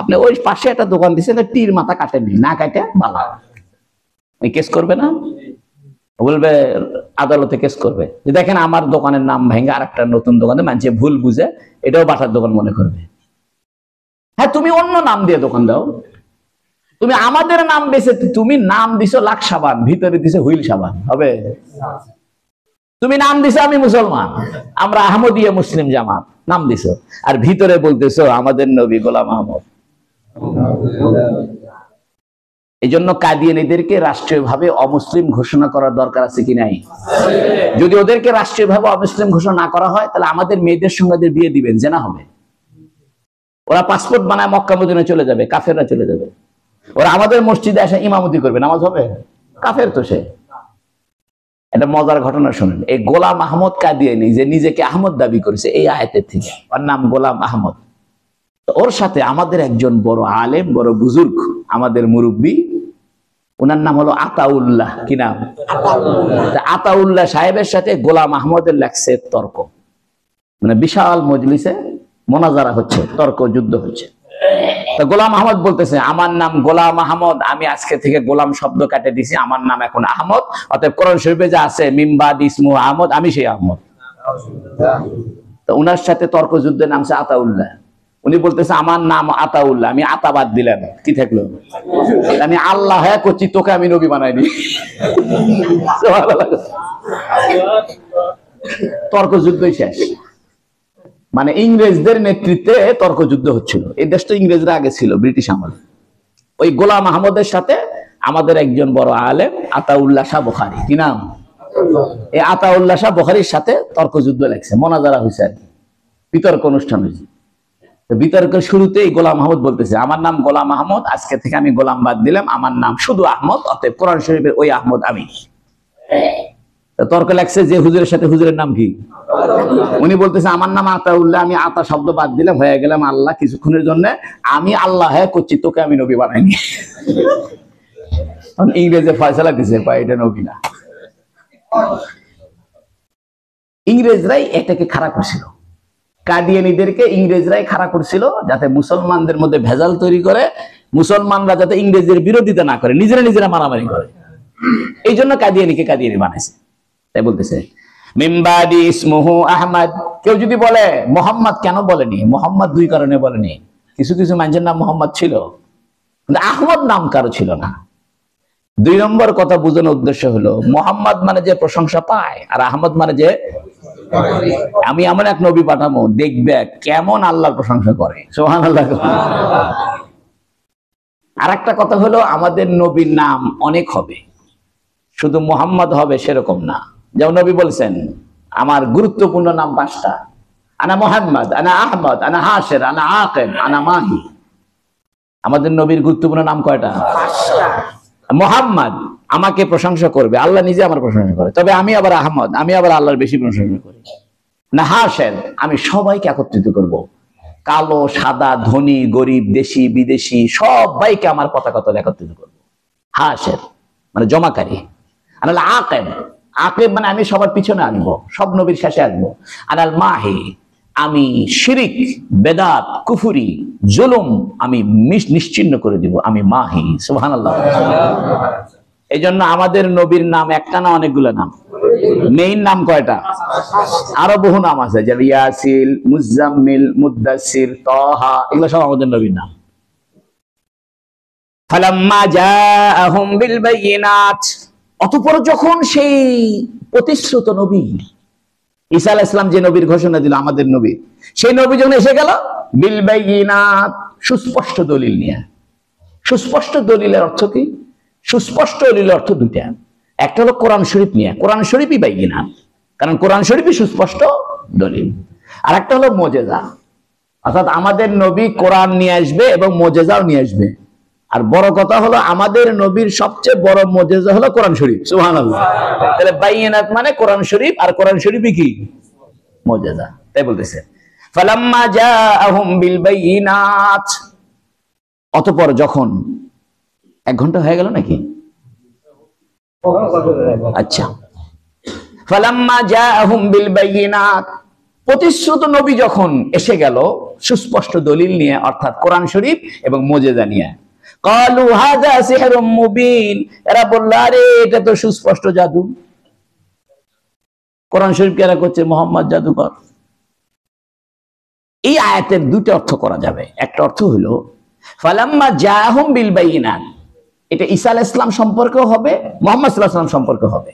আপনি ওই পাশে একটা দোকান দিয়েছেন তীর মাথা কাটেননি, না কাটে বালা, কেস করবে না? বলবে আদালতে কেস করবে যে দেখেন আমার দোকানের নাম ভেঙে আর একটা নতুন দোকানে মানুষ ভুল বুঝে এটাও বাটার দোকান মনে করবে। হ্যাঁ তুমি অন্য নাম দিয়ে দোকান দাও, তুমি আমাদের নাম বেছে, তুমি নাম দিছো লাখ সাবান, ভিতরে দিছে হুইল সাবান, হবে? তুমি নাম দিছো আমি মুসলমান, আমরা আহমদিয়া মুসলিম জামাত নাম দিছো, আর ভিতরে বলতেছো আমাদের নবী গোলাম আহমদ। এই জন্য কাদিয়ানীদেরকে রাষ্ট্রীয়ভাবে অমুসলিম ঘোষণা করার দরকার আছে কি নাই? যদি ওদেরকে রাষ্ট্রীয়ভাবে অমুসলিম ঘোষণা না করা হয় তাহলে আমাদের মেয়েদের সঙ্গে ওদের বিয়ে দিবেন, জেনা হবে। ওরা পাসপোর্ট বানায় মক্কা মদিনায় চলে যাবে, কাফেররা চলে যাবে। ওরা আমাদের মসজিদে এসে ইমামতি করবে, নামাজ হবে? কাফের তো সে। এটা মজার ঘটনা শুনেন, এই গোলাম আহমদ কাদিয়ানী যে নিজেকে আহমদ দাবি করেছে এই আয়াতের থেকে, ওর নাম গোলাম আহমদ। ওর সাথে আমাদের একজন বড় আলেম, বড় বুজুর্গ, আমাদের মুরব্বী ওনার নাম হলো আতাউল্লাহ। কি নাম? আতাউল্লাহ সাহেবের সাথে গোলাম আহমদের লাগছে তর্ক, মানে বিশাল মজলিসে মোনাজারা হচ্ছে, তর্ক যুদ্ধ হচ্ছে। তো গোলাম আহমদ বলতেছে আমার নাম গোলাম আহমদ, আমি আজকে থেকে গোলাম শব্দ কাটে দিছি, আমার নাম এখন আহমদ, অতএব কোরআন শরীফে যা আছে মিম্বাদ ইসমু আহমদ, আমি সেই আহমদ। তো উনার সাথে তর্ক যুদ্ধে নামছে আতাউল্লাহ। উনি বলতেছে আমার নাম আতাউল্লাহ, আমি আতাবাদ দিলাম, কি থাকলো? আমি আল্লাহ হ্যাঁ করছি, তোকে আমি নবী বানাইনি। তর্ক যুদ্ধই শেষ। মানে ইংরেজদের নেতৃত্বে তর্ক যুদ্ধ হচ্ছিল। এই দেশ তো ইংরেজরা আগে ছিল, ব্রিটিশ আমলে। ওই গোলাম আহমদের সাথে আমাদের একজন বড় আলেম আতাউল্লাহ শাহ বুখারী, কি নাম? এই আতাউল্লাহ শাহ বুখারীর সাথে তর্ক যুদ্ধ লাগছে, মোনাজারা হয়েছে আর কি, বিতর্ক অনুষ্ঠান হয়েছে। বিতর্কের শুরুতেই গোলাম আহমদ বলতেছে আমার নাম গোলাম আহমদ, আজকে থেকে আমি গোলাম বাদ দিলাম, আমার নাম শুধু আহমদ, অতএব কোরআন শরীফের ওই আহমদ আমি। তর্ক লাগছে যে হুজুরের সাথে, হুজুরের নাম কি? উনি বলতেছে আমার নাম আতাউল্লাহ, আমি আতা শব্দ বাদ দিলাম, হয়ে গেলাম আল্লাহ কিছুক্ষণের জন্য, আমি আল্লাহ হ্যাঁ করছি, তোকে আমি নবী বানাইনি। ইংরেজে ফয়সালা দিছে, এটা নবী না। ইংরেজরাই এটাকে খাড়া করছিল, কাদিয়ানীদেরকে ইংরেজরাই খাড়া করছিল, যাতে মুসলমানদের মধ্যে ভেজাল তৈরি করে, মুসলমানরা যাতে ইংরেজদের বিরোধিতা না করে, নিজেরা নিজেরা মারামারি করে। এই জন্য কাদিয়ানীকে কাদিয়ানী বানাইছে। তাই বলতেছে মিম্বাদি ইসমুহু আহমদ। কেউ যদি বলে মোহাম্মদ কেন বলেনি, মোহাম্মদ দুই কারণে বলেনি। কিছু কিছু মানুষের নাম মোহাম্মদ ছিল, কিন্তু আহমদ নাম কারো ছিল না। দুই নম্বর কথা বোঝানোর উদ্দেশ্য হলো মোহাম্মদ মানে যে প্রশংসা পায়, আর আহমদ মানে যে আমি এমন এক নবী পাঠাবো দেখবে কেমন আল্লাহর প্রশংসা করে। সুবহানাল্লাহ। আর একটা কথা হলো আমাদের নবীর নাম অনেক হবে, শুধু মোহাম্মদ হবে সেরকম না। যেমন নবী বলছেন আমার গুরুত্বপূর্ণ নাম 5টা, আনা মুহাম্মদ, আনা আহমদ, আনা হাশির, আনা আকিব, আনা মাহি। আমাদের নবীর গুরুত্বপূর্ণ নাম কয়টা? 5টা। মুহাম্মদ আমাকে প্রশংসা করবে, আল্লাহ নিজে আমার প্রশংসা করে, তবে আমি আবার আহমদ, আমি আবার আল্লাহর বেশি প্রশংসা করি। না হাশির, আমি সবাইকে একত্রিত করব, কালো সাদা ধনী গরিব দেশি বিদেশি সবাইকে আমার পতাকা তলে একত্রিত করব। হাশির মানে জমাকারী। আনাল আকিব, আকিব মানে আমি সবার পিছনে আনবো, সব নবীর শেষে আনবো। আনাল মাহি, আমি শিরিক বেদাত কুফরি জুলুম আমি নিশ্চিহ্ন করে দিব, আমি মাহি। সুবহানাল্লাহ। এই জন্য আমাদের নবীর নাম একটা না অনেকগুলো নাম। মেইন নাম কয়টা? আরো বহু নাম আছে, যেমন ইয়াসিন, মুজাম্মিল, মুদ্দাসির, তাহা, এগুলো সব আমাদের নবীর নাম। ফালাম্মা জাআহুম বিল বায়িনাত, অতঃপর যখন সেই প্রতিশ্রুত নবী ঈসা আলাইহিস সালাম যে নবীর ঘোষণা দিল আমাদের নবী, সেই নবী যখন এসে গেল বিল বায়িনাত, সুস্পষ্ট দলিল নিয়ে। সুস্পষ্ট দলিলের অর্থ কি? সুস্পষ্ট দলিলের অর্থ দুইটা। একটা হলো কোরআন শরীফ নিয়ে, কোরআন শরীফই বায়িনাত, কারণ কোরআন শরীফই সুস্পষ্ট দলিল। আর একটা হলো মুজিজা, অর্থাৎ আমাদের নবী কোরআন নিয়ে আসবে এবং মুজিজাও নিয়ে আসবে। আর বড় কথা হলো আমাদের নবীর সবচেয়ে বড় মুজিজা হলো কোরআন শরীফ। সুবহানাল্লাহ। তাহলে বায়িনাত মানে কোরআন শরীফ, আর কোরআন শরীফই কি? মুজিজা। তাই বলতেছে ফালাম্মা জাআহুম বিল বায়িনাত, অতঃপর যখন 1 ঘন্টা হয়ে গেল নাকি? আচ্ছা। ফালাম্মা জাআহুম বিল বায়িনাত, প্রতিশ্রুত নবী যখন এসে গেল সুস্পষ্ট দলিল নিয়ে, অর্থাৎ কোরআন শরীফ এবং মুজিজা নিয়ে, ক্বালু হাযা সিহরুম মুবিন, এরা বলল আরে এটা তো সুস্পষ্ট জাদু। কোরআন শরীফ এরা করছে মুহাম্মদ জাদুকর। এই আয়াতের দুটো অর্থ করা যাবে। একটা অর্থ হলো ফালাম্মা জাআহুম বিল বায়িনাত, এটা ঈসা আলাইহিস সালাম সম্পর্কেও হবে, মুহাম্মদ সাল্লাল্লাহু আলাইহি ওয়াসাল্লাম সম্পর্কে হবে।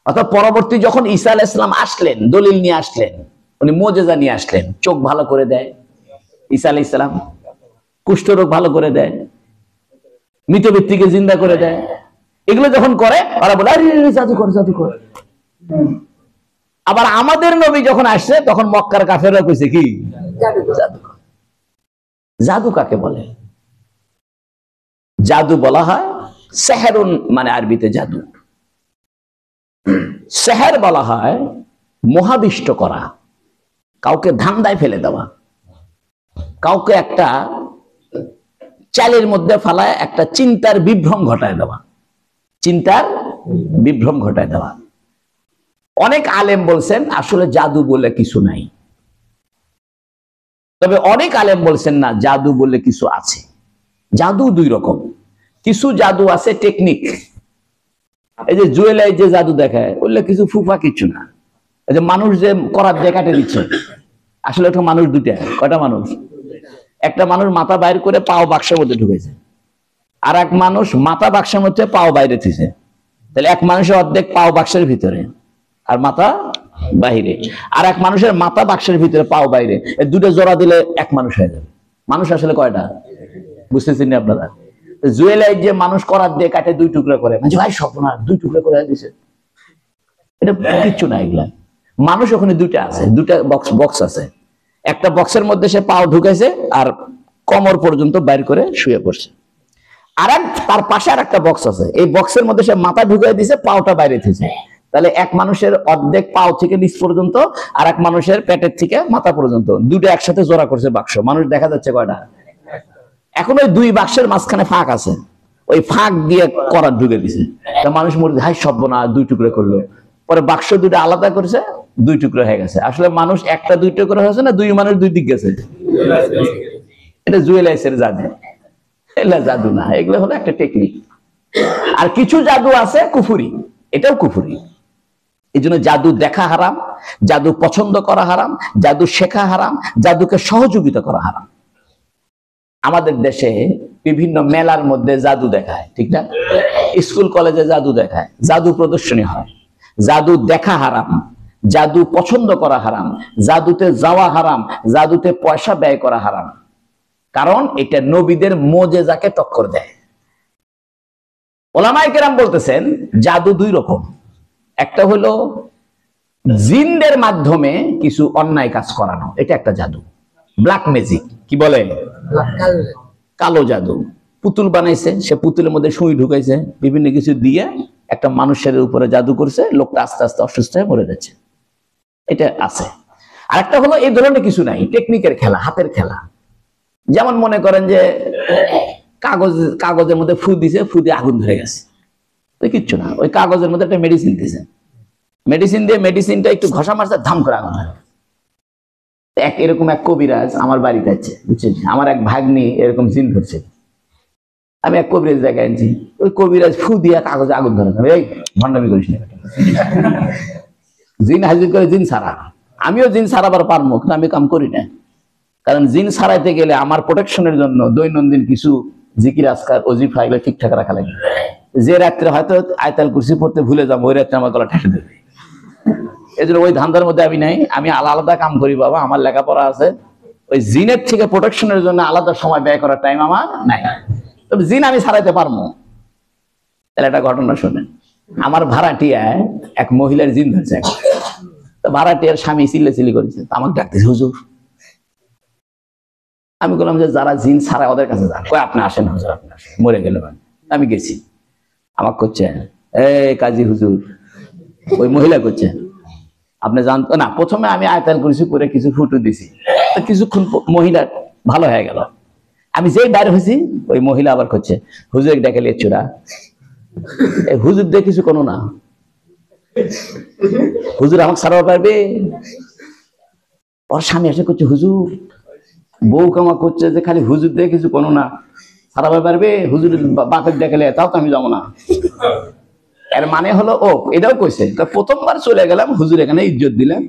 অর্থাৎ পরবর্তী যখন ঈসা আলাইহিস সালাম আসলেন, দলিল নিয়ে আসলেন, উনি মুজিজা নিয়ে আসলেন। চোখ ভালো করে দেয় ঈসা আলাইহিস সালাম, কুষ্ঠ রোগ ভালো করে দেয়, মৃত ব্যক্তিকে জিন্দা করে দেয়। এগুলো যখন করে ওরা বলে আরে জাদুকর জাদুকর। আবার আমাদের নবী যখন আসছে তখন মক্কার কাফেররা কইছে কি? জাদুকর। জাদু কাকে বলে? জাদু বলা হয় সেহরুন, মানে আরবিতে জাদু। সেহের বলা হয় মোহাবিষ্ট করা, কাউকে ধান্দায় ফেলে দেওয়া, কাউকে একটা চালের মধ্যে ফালায় একটা চিন্তার বিভ্রম ঘটায় দেওয়া, চিন্তার বিভ্রম ঘটায় দেওয়া। অনেক আলেম বলছেন আসলে জাদু বলে কিছু নাই, তবে অনেক আলেম বলছেন না, জাদু বলে কিছু আছে। জাদু দুই রকম, কিছু জাদু আছে টেকনিক, এই যে জুয়েলারি যে জাদু দেখায় বললে কিছু ফুফা কিছু না। এই যে মানুষ যে করার দিয়ে কাটে দিচ্ছে, আসলে একটা মানুষ দুইটা, কয়টা মানুষ? একটা মানুষ মাথা বাইর করে পাও বাক্সের মধ্যে ঢুকেছে, আর এক মানুষ মাথা বাক্সের মধ্যে পাও বাইরে দিছে। তাহলে এক মানুষের অর্ধেক পাও বাক্সের ভিতরে আর মাথা বাহিরে, আর এক মানুষের মাথা বাক্সের ভিতরে পাও বাইরে। এই দুটো জোড়া দিলে এক মানুষ হয়ে যাবে। মানুষ আসলে কয়টা বুঝতেছেন আপনারা? জুয়েলারি যে মানুষ করার দিয়ে কাটে দুই টুকরা করে, মানে ভাই স্বপ্ন দুই টুকরা করে দিছে, এটা কিচ্ছু না। এগুলা মানুষ ওখানে দুইটা আছে, দুইটা বক্স আছে। একটা বক্সের মধ্যে সে পাও ঢুকেছে আর কোমর পর্যন্ত বাইর করে শুয়ে পড়ছে, আর তার পাশে আর একটা বক্স আছে, এই বক্সের মধ্যে সে মাথা ঢুকিয়ে দিছে, পাওটা বাইরে থেছে। তাহলে এক মানুষের অর্ধেক পাও থেকে নিচ পর্যন্ত, আর এক মানুষের পেটের থেকে মাথা পর্যন্ত, দুটো একসাথে জোড়া করছে বাক্স। মানুষ দেখা যাচ্ছে কয়টা? এখন ওই দুই বাক্সের মাঝখানে ফাঁক আছে, ওই ফাঁক দিয়ে করার ঢুকে দিছে। তা মানুষ মরে হাই সব না, দুই টুকরো করলো। পরে বাক্স দুটো আলাদা করেছে, দুই টুকরো হয়ে গেছে। আসলে মানুষ একটা দুই টুকরো হয়েছে না, দুই মানুষ দুই দিক গেছে। এটা জুয়েলাইসের জাদু, এগুলা জাদু না, এগুলো হলো একটা টেকনিক। আর কিছু জাদু আছে কুফুরি, এটাও কুফুরি। এই জন্য জাদু দেখা হারাম, জাদু পছন্দ করা হারাম, জাদু শেখা হারাম, জাদুকে সহযোগিতা করা হারাম। আমাদের দেশে বিভিন্ন মেলার মধ্যে জাদু দেখায়, ঠিক না? স্কুল কলেজে জাদু দেখায়, জাদু প্রদর্শনী হয়। জাদু দেখা হারাম, জাদু পছন্দ করা হারাম, জাদুতে যাওয়া হারাম, জাদুতে পয়সা ব্যয় করা হারাম। কারণ এটা নবীদের মোজেজাকে টক্কর দেয়। ওলামায়ে কেরাম বলতেছেন জাদু দুই রকম। একটা হলো জিনদের মাধ্যমে কিছু অন্যায় কাজ করানো, এটা একটা জাদু, ব্ল্যাক ম্যাজিক। কি বলে? কালো জাদু। পুতুল বানাইছে, সে পুতুলের মধ্যে সুই ঢুকাইছে, বিভিন্ন কিছু দিয়ে একটা মানুষের উপরে জাদু করছে, লোকটা আস্তে আস্তে অসুস্থ হয়ে মরে যাচ্ছে, এটা আছে। আর একটা হলো এই ধরনের কিছু নাই, টেকনিকের খেলা, হাতের খেলা। যেমন মনে করেন যে কাগজের মধ্যে ফু দিছে, ফু দিয়ে আগুন ধরে গেছে, ওই কিচ্ছু না। ওই কাগজের মধ্যে একটা মেডিসিন দিছে, মেডিসিন দিয়ে মেডিসিনটা একটু ঘষা মারছে, ধাম করে আগুন ধরে। এরকম এক কবিরাজ আমার বাড়িতে আছে, বুঝছেন? আমার এক ভাগ্নি এরকম জিন ধরছে, আমি এক কবিরাজ জায়গায় আনছি, ওই কবিরাজ ফু দিয়া কাগজে আগুন ধরে। এই ভণ্ডামি করিস না, জিন হাজির করে জিন ছাড়া। আমিও জিন ছাড়াবার পারবো, কিন্তু আমি কাম করি না। কারণ জিন ছাড়াইতে গেলে আমার প্রোটেকশনের জন্য দৈনন্দিন কিছু জিকির আজকার ওজিফা এগুলো ঠিকঠাক রাখা লাগে। যে রাত্রে হয়তো আয়তাল কুরসি পড়তে ভুলে যাবো, ওই রাত্রে আমার গলা ঠেসে দেবে। এই জন্য ওই ধান্দার মধ্যে আমি নাই, আমি আলাদা কাম করি বাবা, আমার লেখাপড়া আছে। ওই জিনের থেকে প্রোটেকশনের জন্য আলাদা সময় ব্যয় করার টাইম আমার নাই। তবে জিন আমি ছাড়াইতে পারবো। তাহলে একটা ঘটনা শোনেন। আমার ভাড়াটিয়ায় এক মহিলার জিন ধরছে, তো ভাড়াটিয়ার স্বামী চিল্লাচিল্লি করেছে, আমাকে ডাকতেছে হুজুর। আমি বললাম যে যারা জিন ছাড়া ওদের কাছে যান। কই আপনি আসেন হুজুর, আপনি আসেন, মরে গেল। আমি গেছি, আমাকে করছে এই কাজী হুজুর। ওই মহিলা করছে আপনি জানতো না। প্রথমে আমি আয়তাল কুরসি করে কিছু ফুটো দিছি, তো কিছুক্ষণ মহিলা ভালো হয়ে গেল। আমি যেই বাইরে হয়েছি, ওই মহিলা আবার করছে হুজুর ডেকে লিয়ে চূড়া। এই হুজুর দিয়ে কিছু কোনো না, হুজুর আমাকে ছাড়াতে পারবে? ওর স্বামী এসে করছে হুজুর, বউ কামা করছে যে খালি হুজুর দিয়ে কিছু কোনো না, ছাড়াতে পারবে? হুজুর বাপের ডেকে লিয়ে, তাও তো আমি যাবো না। এর মানে হলো ও এটাও কইছে, প্রথমবার চলে গেলাম, হুজুর এখানে ইজ্জত দিলাম,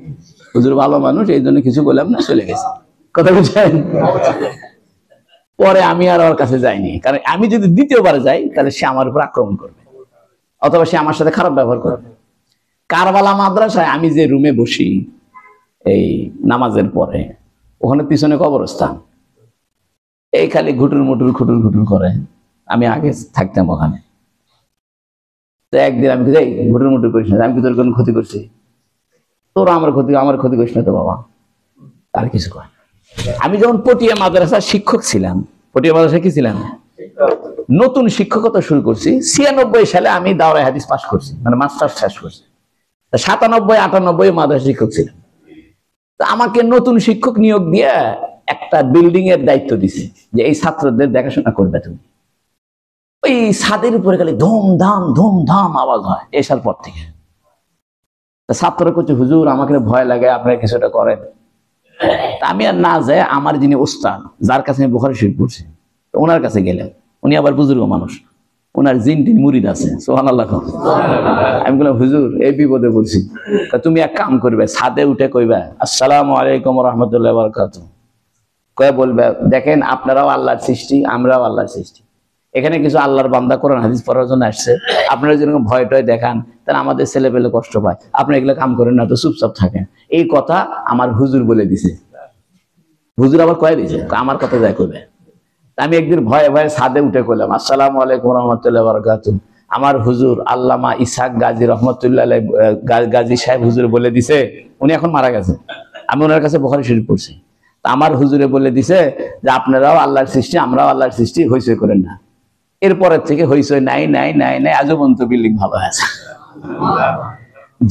হুজুর ভালো মানুষ, এই জন্য কিছু বললাম না, চলে গেছে। কথা বুঝছেন? পরে আমি আর ওর কাছে যাইনি, কারণ আমি যদি দ্বিতীয়বার যাই তাহলে সে আমার উপর আক্রমণ করবে, অথবা সে আমার সাথে খারাপ ব্যবহার করবে। কারবালা মাদ্রাসায় আমি যে রুমে বসি এই নামাজের পরে, ওখানে পিছনে কবরস্থান, এই খালি ঘুটুর মুটুর খুটুর খুটুর করে। আমি আগে থাকতাম ওখানে। তো একদিন আমি যাই, ঘুটুর মুটুর করিস না, আমি কি তোর কোনো ক্ষতি করছি? তোর আমার ক্ষতি করিস না তো বাবা, আর কিছু কয়। আমি যখন পটিয়া মাদ্রাসার শিক্ষক ছিলাম, পটিয়া মাদ্রাসা কি ছিলাম, নতুন শিক্ষকতা শুরু করছি 96 সালে। আমি দাওরায়ে হাদিস পাস করছি, মানে মাস্টার্স শেষ করছি। 97, 98 মাদ্রাসা শিক্ষক ছিলাম। তো আমাকে নতুন শিক্ষক নিয়োগ দিয়ে একটা বিল্ডিং এর দায়িত্ব দিছে যে এই ছাত্রদের দেখাশোনা করবে তুমি। ওই ছাদের উপরে খালি ধুমধাম আওয়াজ হয় এসার পর থেকে। ছাত্ররা করছে, হুজুর আমাকে ভয় লাগে, আপনারা কিছুটা করেন। আমি আর না যাই, আমার যিনি ওস্তাদ, যার কাছে আমি বুখারী শরীফ পড়ছি, ওনার কাছে গেলাম। উনি আবার বুজুর্গ মানুষ, ওনার জিন মুরিদ আছে, সুবহানাল্লাহ। আমি বললাম, হুজুর এই বিপদে পড়ছি, তা তুমি এক কাম করবে, ছাদে উঠে কইবা আসসালামু আলাইকুম ওয়া রাহমাতুল্লাহি ওয়া বারাকাতুহু। কয়ে বলবে, দেখেন আপনারাও আল্লাহর সৃষ্টি, আমরাও আল্লাহর সৃষ্টি। এখানে কিছু আল্লাহর বান্দা কোরআন হাদিস পড়ার জন্য আসছে, আপনারা যেরকম ভয় টয় দেখান, তাহলে আমাদের ছেলে পেলে কষ্ট পায়, আপনি এগুলো কাম করেন না, তো চুপচাপ থাকেন। এই কথা আমার হুজুর বলে দিছে। হুজুর আবার কয়ে দিছে, আমার কথা যায় কইবে। আমি একদিন ভয়ে ভয়ে ছাদে উঠে কইলাম আসসালামু আলাইকুম ওয়া রাহমাতুল্লাহি ওয়া বারাকাতুহু। আমার হুজুর আল্লামা ইসহাক গাজী রহমাতুল্লাহ আলাইহি গাজী সাহেব হুজুর বলে দিছে, উনি এখন মারা গেছে, আমি ওনার কাছে বুখারী শরীফ পড়ছি। আমার হুজুরে বলে দিছে যে আপনারাও আল্লাহর সৃষ্টি, আমরাও আল্লাহর সৃষ্টি, হইচই করেন না। এরপরের থেকে হইচই নাই নাই নাই নাই, আজও পর্যন্ত বিল্ডিং ভালো আছে।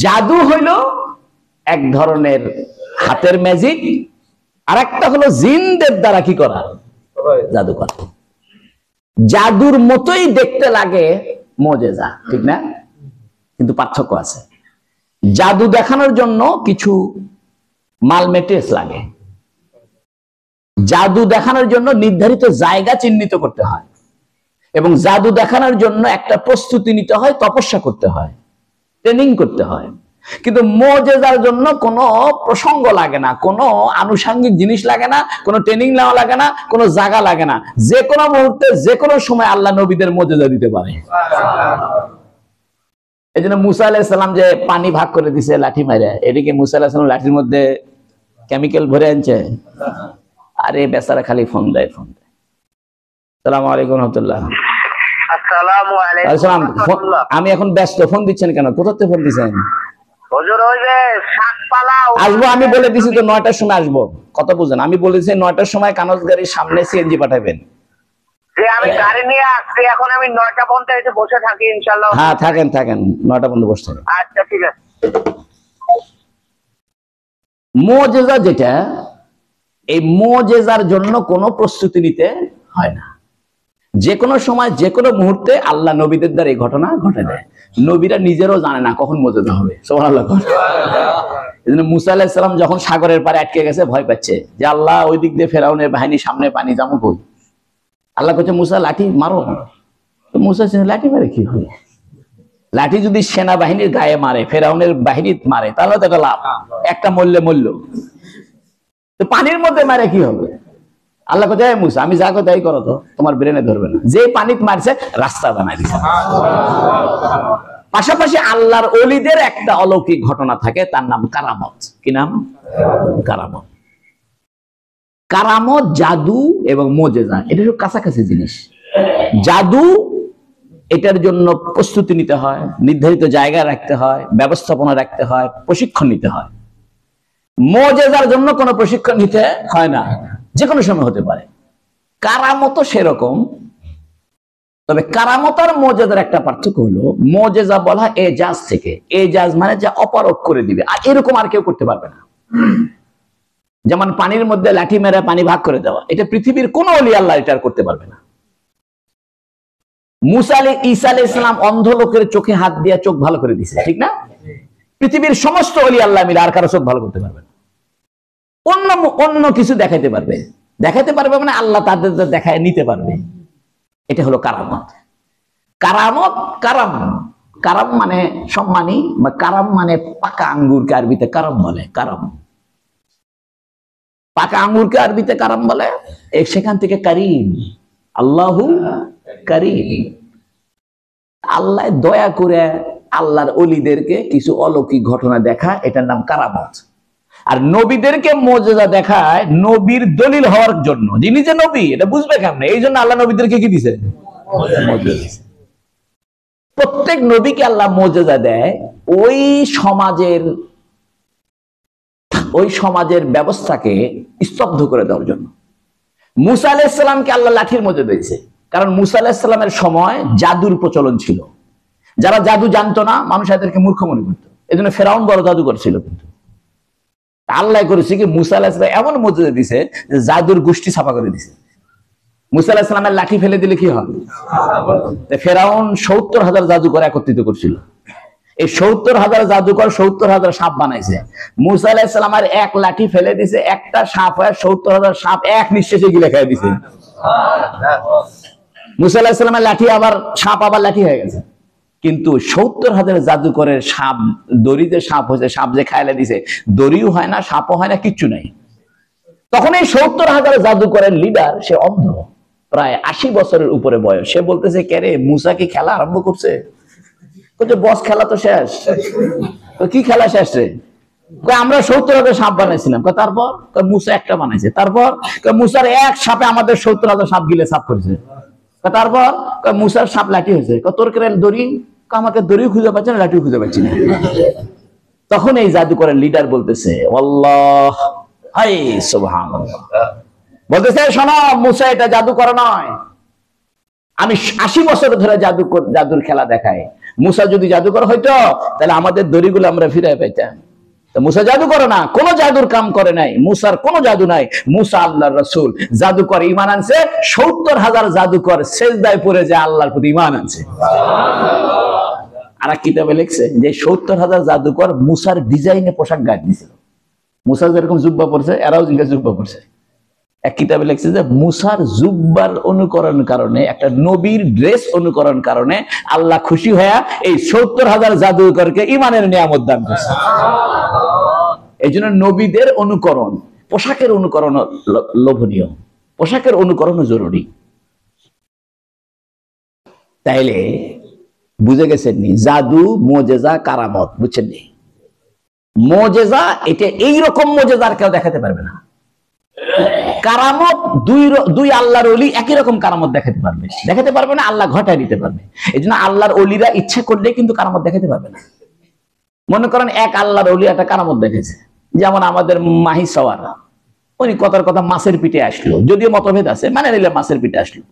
জাদু হইল এক ধরনের হাতের ম্যাজিক, আর একটা হলো জিনদের দ্বারা কি করা, জাদু করা। জাদুর মতোই দেখতে লাগে মুজিজা, ঠিক না? কিন্তু পার্থক্য আছে। জাদু দেখানোর জন্য কিছু মাল মেটেরিয়ালস লাগে। জাদু দেখানোর জন্য নির্ধারিত জায়গা চিহ্নিত করতে হয়, এবং জাদু দেখানোর জন্য একটা প্রস্তুতি নিতে হয়, তপস্যা করতে হয়, ট্রেনিং করতে হয়। কিন্তু মুজিজার জন্য কোনো প্রসঙ্গ লাগে না, কোনো আনুষঙ্গিক জিনিস লাগে না, কোনো ট্রেনিং নেওয়া লাগে না, কোনো জায়গা লাগে না। যে কোনো মুহূর্তে যে কোনো সময় আল্লাহ নবীদের মুজিজা দিতে পারে। এই জন্য মুসা আলাইহিস সালাম যে পানি ভাগ করে দিছে লাঠি মারে, এদিকে মুসা আলাইহিস সালাম লাঠির মধ্যে কেমিক্যাল ভরে আনছে, আরে বেচারা খালি ফোন দেয়। আসসালামু আলাইকুম রাহমাতুল্লাহ। আসসালামু আলাইকুম। আমি এখন ব্যস্ত, ফোন দিচ্ছেন কেন? কোথাতে ফোন দিচ্ছেন? হুজুর ওই যে শাকপালা আসবো, আমি বলে দিছি তো 9টার সময় আসবো। কত বুঝেন? আমি বলেছি 9টার সময় কানজ গাড়ির সামনে সিএনজি পাঠাবেন। যে আমি গাড়ি নিয়ে আসছি, এখন আমি 9টা পর্যন্ত এসে বসে থাকি ইনশাআল্লাহ। হ্যাঁ থাকেন 9টা পর্যন্ত বসে থাকেন। আচ্ছা ঠিক আছে। মুজিজা যেটা, এই মুজিজার জন্য কোনো প্রস্তুতি নিতে হয় না। যে কোনো সময় যে কোনো মুহূর্তে আল্লাহ নবীদের দ্বারা এই ঘটনা ঘটে দেয়। নবীরা নিজেরও জানে না কখন মুজিজা হবে। সুবহানাল্লাহ। এজন্য মুসা আলাইহিস সালাম যখন সাগরের পাড়ে আটকে গেছে, ভয় পাচ্ছে যে আল্লাহ ওই দিক দিয়ে ফেরাউনের বাহিনী, সামনে পানি, যাবো কই? আল্লাহ বলছে মুসা লাঠি মারো। তো মুসা লাঠি মারে কি হবে? লাঠি যদি সেনাবাহিনীর গায়ে মারে, ফেরাউনের বাহিনী মারে, তাহলে তো একটা লাভ, একটা মূল্য। তো পানির মধ্যে মারে কি হবে? আল্লাহ কোথায় মুসা, আমি যা কোথায় করো তো, তোমার ব্রেনে ধরবে না। যে পানিতে মারছে রাস্তা বানাই দিচ্ছে। পাশাপাশি আল্লাহর ওলিদের একটা অলৌকিক ঘটনা থাকে, তার নাম কারামত। কি নাম? কারামত। কারামত, জাদু এবং মুজিজা, এটা সব কাছাকাছি জিনিস। জাদু, এটার জন্য প্রস্তুতি নিতে হয়, নির্ধারিত জায়গা রাখতে হয়, ব্যবস্থাপনা রাখতে হয়, প্রশিক্ষণ নিতে হয়। মুজিজার জন্য কোনো প্রশিক্ষণ নিতে হয় না, যে কোনো সময় হতে পারে। কারামতও সেরকম। তবে কারামত আর মুজিজার একটা পার্থক্য হলো, মুজিজা বলা হয় এজাজ থেকে। এজাজ মানে যা অপারক করে দিবে, আর এরকম আর কেউ করতে পারবে না। যেমন পানির মধ্যে লাঠি মেরে পানি ভাগ করে দেওয়া, এটা পৃথিবীর কোন ওলি আল্লাহ এটা করতে পারবে না। ঈসা আলাইহিস সালাম অন্ধ লোকের চোখে হাত দিয়ে চোখ ভালো করে দিয়েছে, ঠিক না? পৃথিবীর সমস্ত ওলি আল্লাহ মিলে আর কারো চোখ ভালো করতে পারবে না। অন্য কিছু দেখাইতে পারবে মানে আল্লাহ তাদের দেখায় নিতে পারবে। এটা হলো কারামত। কারাম মানে সম্মানী, বা কারাম মানে পাকা আঙ্গুরকে আরবিতে কারাম বলে। পাকা আঙ্গুরকে আরবিতে কারাম বলে। সেখান থেকে কারিম, আল্লাহু কারিম। আল্লাহ দয়া করে আল্লাহর ওলিদেরকে কিছু অলৌকিক ঘটনা দেখা, এটার নাম কারামত। আর নবীদেরকে মুজিজা দেখায় নবীর দলিল হওয়ার জন্য। যিনি যে নবী এটা বুঝবে কেমনে, এই জন্য আল্লাহ নবীদেরকে কি দিছে? প্রত্যেক নবীকে আল্লাহ মুজিজা দেয় ওই সমাজের ব্যবস্থাকে স্তব্ধ করে দেওয়ার জন্য। মুসা আলাইহিস সালামকে আল্লাহ লাঠির মুজিজা দিয়েছে, কারণ মুসা আলাইহিস সালামের সময় জাদুর প্রচলন ছিল। যারা জাদু জানতো না, মানুষ এদেরকে মূর্খ মনে করত। এই জন্য ফেরাউন বড় জাদুকর ছিল। কিন্তু আল্লাহ করেছে কি, মুসা আলাইহিস সালাম এমন মুজিজা দিছে যে জাদুর গোষ্ঠী ছাপা করে দিছে। মুসা আলাইহিস সালামের লাঠি ফেলে দিলে কি হয়? ফেরাউন 70,000 জাদুকর একত্রিত করছিল। এই 70,000 জাদুকর 70,000 সাপ বানাইছে। মুসা আলাইহিস সালামের এক লাঠি ফেলে দিছে, একটা সাপ হয় 70,000 সাপ এক নিঃশ্বাসে গিলে খেয়ে দিছে। মুসা আলাইহিস সালামের লাঠি আবার সাপ আবার লাঠি হয়ে গেছে। কিন্তু 70,000 জাদুকরের সাপ, দড়িতে সাপ হয়েছে, সাপ যে খাইলে দিছে, দড়িও হয় না, সাপও হয় না, কিচ্ছু নাই। তখন এই 70,000 জাদুকরের লিডার, সে অন্ধ, প্রায় 80 বছরের উপরে বয়স। সে বলতেছে, কে রে, মুসা কি খেলা আরম্ভ করছে? বস, খেলা তো শেষ। কি খেলা শেষ রে? আমরা 70,000 সাপ বানাইছিলাম। তারপর মুসা একটা বানাইছে। তারপর মুসার এক সাপে আমাদের 70,000 সাপ গিলে সাপ করেছে। তারপর মুসার সাপ লাঠি হয়েছে। তোর কেন দড়ি? আমাকে দড়িও খুঁজে পাচ্ছে না, লাঠিও খুঁজে পাচ্ছি না। তখন এই জাদুকরের লিডার বলতেছে, আল্লাহ, হাই সুবহানাল্লাহ, বলতেছে, শোনো মুসা, এটা জাদু করা নয়। আমি 80 বছর ধরে জাদুর খেলা দেখাই। মুসা যদি জাদুকর হইতো তাহলে আমাদের দড়িগুলো আমরা ফিরে পাইতাম। মুসা জাদু করে না, কোন জাদুর কাম করে নাই, মুসার কোন জাদু নাই। মুসা আল্লাহর রাসূল, জাদুকর ঈমান আনছে। 70,000 জাদুকর সেজদায় পড়ে যে আল্লাহর প্রতি ঈমান আনছে। আর এক কিতাবে লিখছে যে 70,000 জাদুকর মুসার ডিজাইনে পোশাক গায়ে দিয়েছিল। মুসা যেরকম জুব্বা পরছে, এরাও জুব্বা পরছে। এক কিতাবে লিখছে যে মুসার জুব্বার অনুকরণ কারণে, একটা নবীর ড্রেস অনুকরণ কারণে আল্লাহ খুশি হয়ে এই 70,000 জাদুকরকে ঈমানের নিয়ামত দান করছে। এই জন্য নবীদের অনুকরণ, পোশাকের অনুকরণ লোভনীয়, পোশাকের অনুকরণ জরুরি। তাইলে বুঝে গেছেন নি, জাদু, মোজেজা, কারামত, বুঝছেন নি? মোজেজা এটা এইরকম মোজেজা আর কেউ দেখাতে পারবে না। কারামত দুই আল্লাহর ওলি একই রকম কারামত দেখাতে পারবে না, আল্লাহ ঘটায় দিতে পারবে। এই জন্য আল্লাহর ওলিরা ইচ্ছা করলে কিন্তু কারামত দেখাতে পারবে না। মনে করেন এক আল্লাহর ওলি একটা কারামত দেখেছে, যেমন আমাদের মাহি সওয়ার, উনি কথার কথা মাছের পিঠে আসলো, যদিও মতভেদ আছে, মানে নিলে মাছের পিঠে আসলো।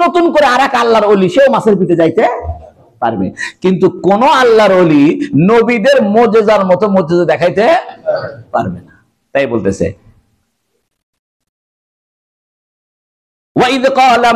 নতুন করে আর এক আল্লাহর ওলি, সেও মাছের পিঠে যাইতে পারবে, কিন্তু কোন আল্লাহর ওলি নবীদের মোজেজার মতো মোজেজা দেখাইতে পারবে না। তাই বলতেছে, ওয়াইদ ক্বালা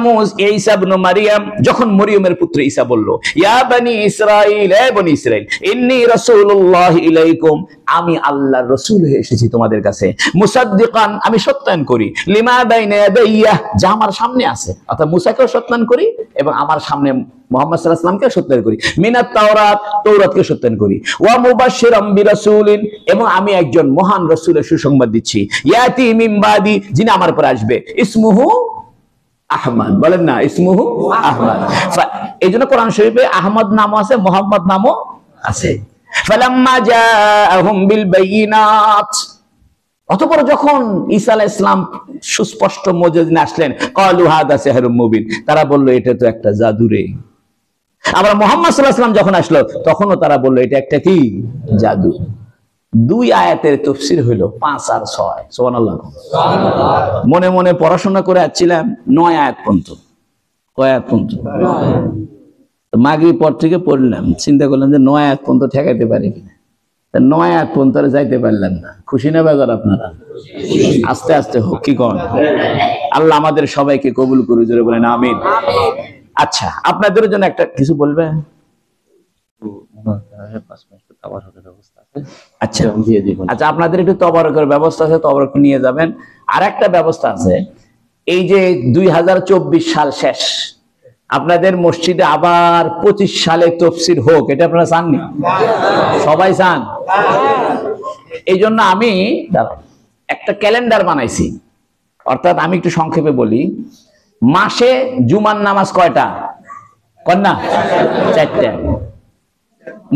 ঈসা ইবনে মারইয়াম, যখন মরিয়মের পুত্র ঈসা বলল, ইয়া বনি ইসরাঈল, হে বনি ইসরাঈল, ইন্নী রাসূলুল্লাহ ইলাইকুম, আমি আল্লাহর রাসূল হয়ে এসেছি তোমাদের কাছে, মুসাদ্দিকান, আমি সত্যায়ন করি, লিমা বাইনা ইয়াদাইয়া, যা আমার সামনে আছে, অর্থাৎ মুসাকেও সত্যায়ন করি এবং আমার সামনে মুহাম্মদ সাল্লাল্লাহু আলাইহি ওয়াসাল্লামকে সত্যায়ন করি, মিনাত তাওরাত, তাওরাতকে সত্যায়ন করি, ওয়া মুবাশশিরাম বিরাসূলিন, এবং আমি একজন মহান রাসূলের সুসংবাদ দিচ্ছি, ইয়াতি মিন বাদি, যিনি আমার পরে আসবে, ইসমুহু আহমদ, বলেন না, ইসমুহু আহমদ। এই জন্য কোরআন শরীফে আহমদ নামও আছে, মুহাম্মদ নামও আছে। ফালাম্মা জাআহুম বিল বাইয়িনাত, অতঃপর যখন ঈসা আলাইহিস সালাম সুস্পষ্ট মুজিজা নিয়ে আসলেন, ক্বালু হাদা সিহরুম মুবিন, তারা বলল এটা তো একটা জাদু রে। আবার মুহাম্মদ সাল্লাল্লাহু আলাইহি ওয়াসাল্লাম যখন আসলো, তখনও তারা বলল এটা একটা কি জাদু। দুই আয়াতের তাফসীর হইল 5 আর 6, সুবহানাল্লাহ। মনে মনে পড়াশোনা করে আসছিলাম 9 আয়াত পর্যন্ত। কয় আয়াত পর্যন্ত? মাগরিব পর থেকে পড়লাম, চিন্তা করলাম যে 9 আয়াত পর্যন্ত ঠেকাইতে পারি কিনা। 9 আয়াত পর্যন্ত যাইতে পারলাম না। খুশি না বেজার আপনারা? আস্তে আস্তে হোক, কি কোন? আল্লাহ আমাদের সবাইকে কবুল করুন, জোরে বলেন আমিন। আচ্ছা, আপনাদের জন্য একটা কিছু বলবে? আচ্ছা আচ্ছা, আপনাদের একটু তবারকের ব্যবস্থা আছে, তবারক নিয়ে যাবেন। আর একটা ব্যবস্থা আছে, এই যে 2024 সাল শেষ, আপনাদের মসজিদে আবার 25 সালে তাফসীর হোক, এটা আপনারা চাননি? সবাই চান? এই জন্য আমি একটা ক্যালেন্ডার বানাইছি। অর্থাৎ আমি একটু সংক্ষেপে বলি, মাসে জুমার নামাজ কয়টা? কন্যা 4টা।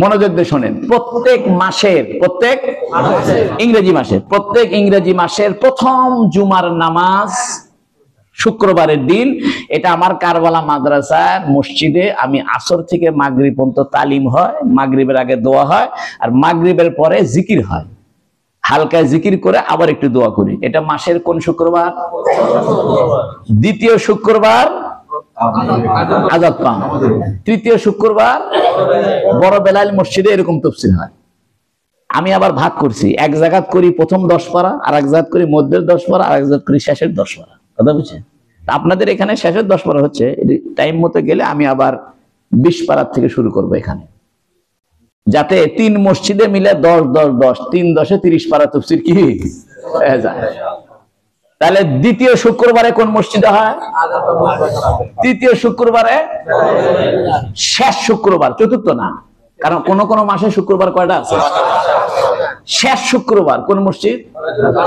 মনোযোগ দিয়ে শোনেন, প্রত্যেক ইংরেজি মাসের প্রথম জুমার নামাজ শুক্রবারের দিন। এটা আমার কারবালা মাদ্রাসার মসজিদে আমি আসর থেকে মাগরিব পর্যন্ত তালিম হয়, মাগরিবের আগে দোয়া হয়, আর মাগরিবের পরে জিকির হয়। হালকা জিকির করে আবার একটু দোয়া করি। এটা মাসের কোন শুক্রবার? দ্বিতীয় শুক্রবার আজাদ পান, তৃতীয় শুক্রবার বড় বেলাল মসজিদে এরকম তাফসীর হয়। আমি আবার ভাগ করছি, এক জায়গাত করি প্রথম 10 পারা, আর এক জায়গাত করি মধ্যের 10 পারা, আর এক জায়গাত করি শেষের 10 পারা। কথা বুঝছেন? আপনাদের এখানে শেষের 10 পারা হচ্ছে, টাইম মতো গেলে আমি আবার 20 পারার থেকে শুরু করব এখানে, যাতে 3 মসজিদে মিলে 10 10 10 3 10 30 পারা তাফসীর কি হয়ে যায়। তাহলে দ্বিতীয় শুক্রবারে কোন মসজিদে হয়? তৃতীয় শুক্রবারে, শেষ শুক্রবার, চতুর্থ না, কারণ কোন কোন মাসে শুক্রবার কয়টা আছে? শেষ শুক্রবার কোন মসজিদ?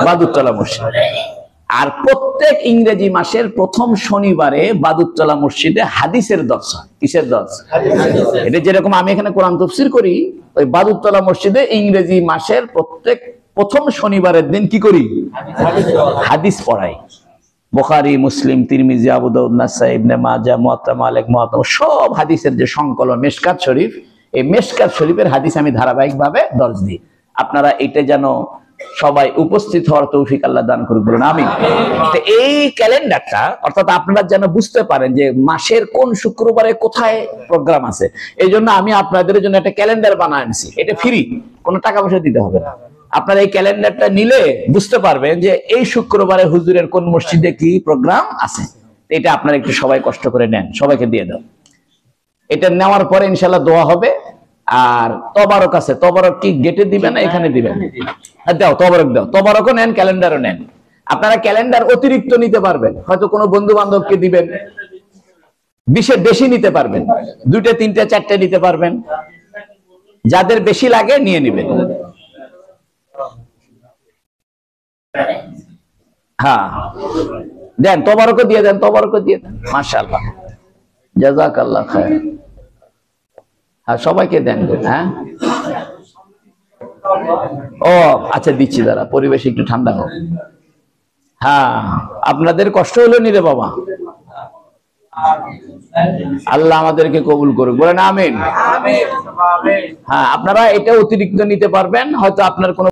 বাদুরতলা মসজিদ। আর প্রত্যেক ইংরেজি মাসের প্রথম শনিবারে বাদুরতলা মসজিদে হাদিসের দর্স হয়। কিসের দর্স? এটা যেরকম আমি এখানে কোরআন তাফসীর করি, ওই বাদুরতলা মসজিদে ইংরেজি মাসের প্রথম শনিবারের দিন কি করি? হাদিস পড়াই। বুখারী, মুসলিম, তিরমিজি, আবু দাউদ, নাসাই, ইবনে মাজাহ, মুয়াত্তা মালিক, মুয়াত্তা, সব হাদিসের যে সংকলন মেশকাত শরীফ, এই মেশকাত শরীফের হাদিস আমি ধারাবাহিকভাবে দর্জ দিই। আপনারা এটা যেন সবাই উপস্থিত হওয়ার তৌফিক আল্লাহ দান করুক, বলুন আমিন। তো এই ক্যালেন্ডারটা, অর্থাৎ আপনারা যেন বুঝতে পারেন যে মাসের কোন শুক্রবারে কোথায় প্রোগ্রাম আছে, এই জন্য আমি আপনাদের জন্য একটা ক্যালেন্ডার বানায় আনছি। এটা ফ্রি, কোনো টাকা পয়সা দিতে হবে না। আপনারা এই ক্যালেন্ডারটা নিলে বুঝতে পারবেন যে এই শুক্রবারে হুজুরের কোন মসজিদে কি প্রোগ্রাম আছে। এটা আপনারা একটু সবাই কষ্ট করে নেন, সবাইকে দিয়ে দাও। এটা নেওয়ার পরে ইনশাআল্লাহ দোয়া হবে। আর তবারক আছে, তবারক কি গেটে দিবেন না এখানে দিবেন? দাও, তবারক দাও, তবারকও নেন, ক্যালেন্ডারও নেন। আপনারা ক্যালেন্ডার অতিরিক্ত নিতে পারবেন, হয়তো কোনো বন্ধু বান্ধবকে দিবেন, 20-এর বেশি নিতে পারবেন, 2টে 3টে 4টে নিতে পারবেন, যাদের বেশি লাগে নিয়ে নেবেন। হ্যাঁ দেন, তবারকও দিয়ে দেন, তবারকও দিয়ে দেন। মাশাআল্লাহ, জাযাকাল্লাহ খায়র। হ্যাঁ সবাইকে দেন। হ্যাঁ ও আচ্ছা দিচ্ছি, দাঁড়া, পরিবেশ একটু ঠান্ডা হোক। হ্যাঁ আপনাদের কষ্ট হলো নি রে বাবা, আল্লাহ আমাদেরকে কবুল করুক, বলেন আমিন। হ্যাঁ আপনারা এটা অতিরিক্ত নিতে পারবেন, হয়তো আপনার কোনো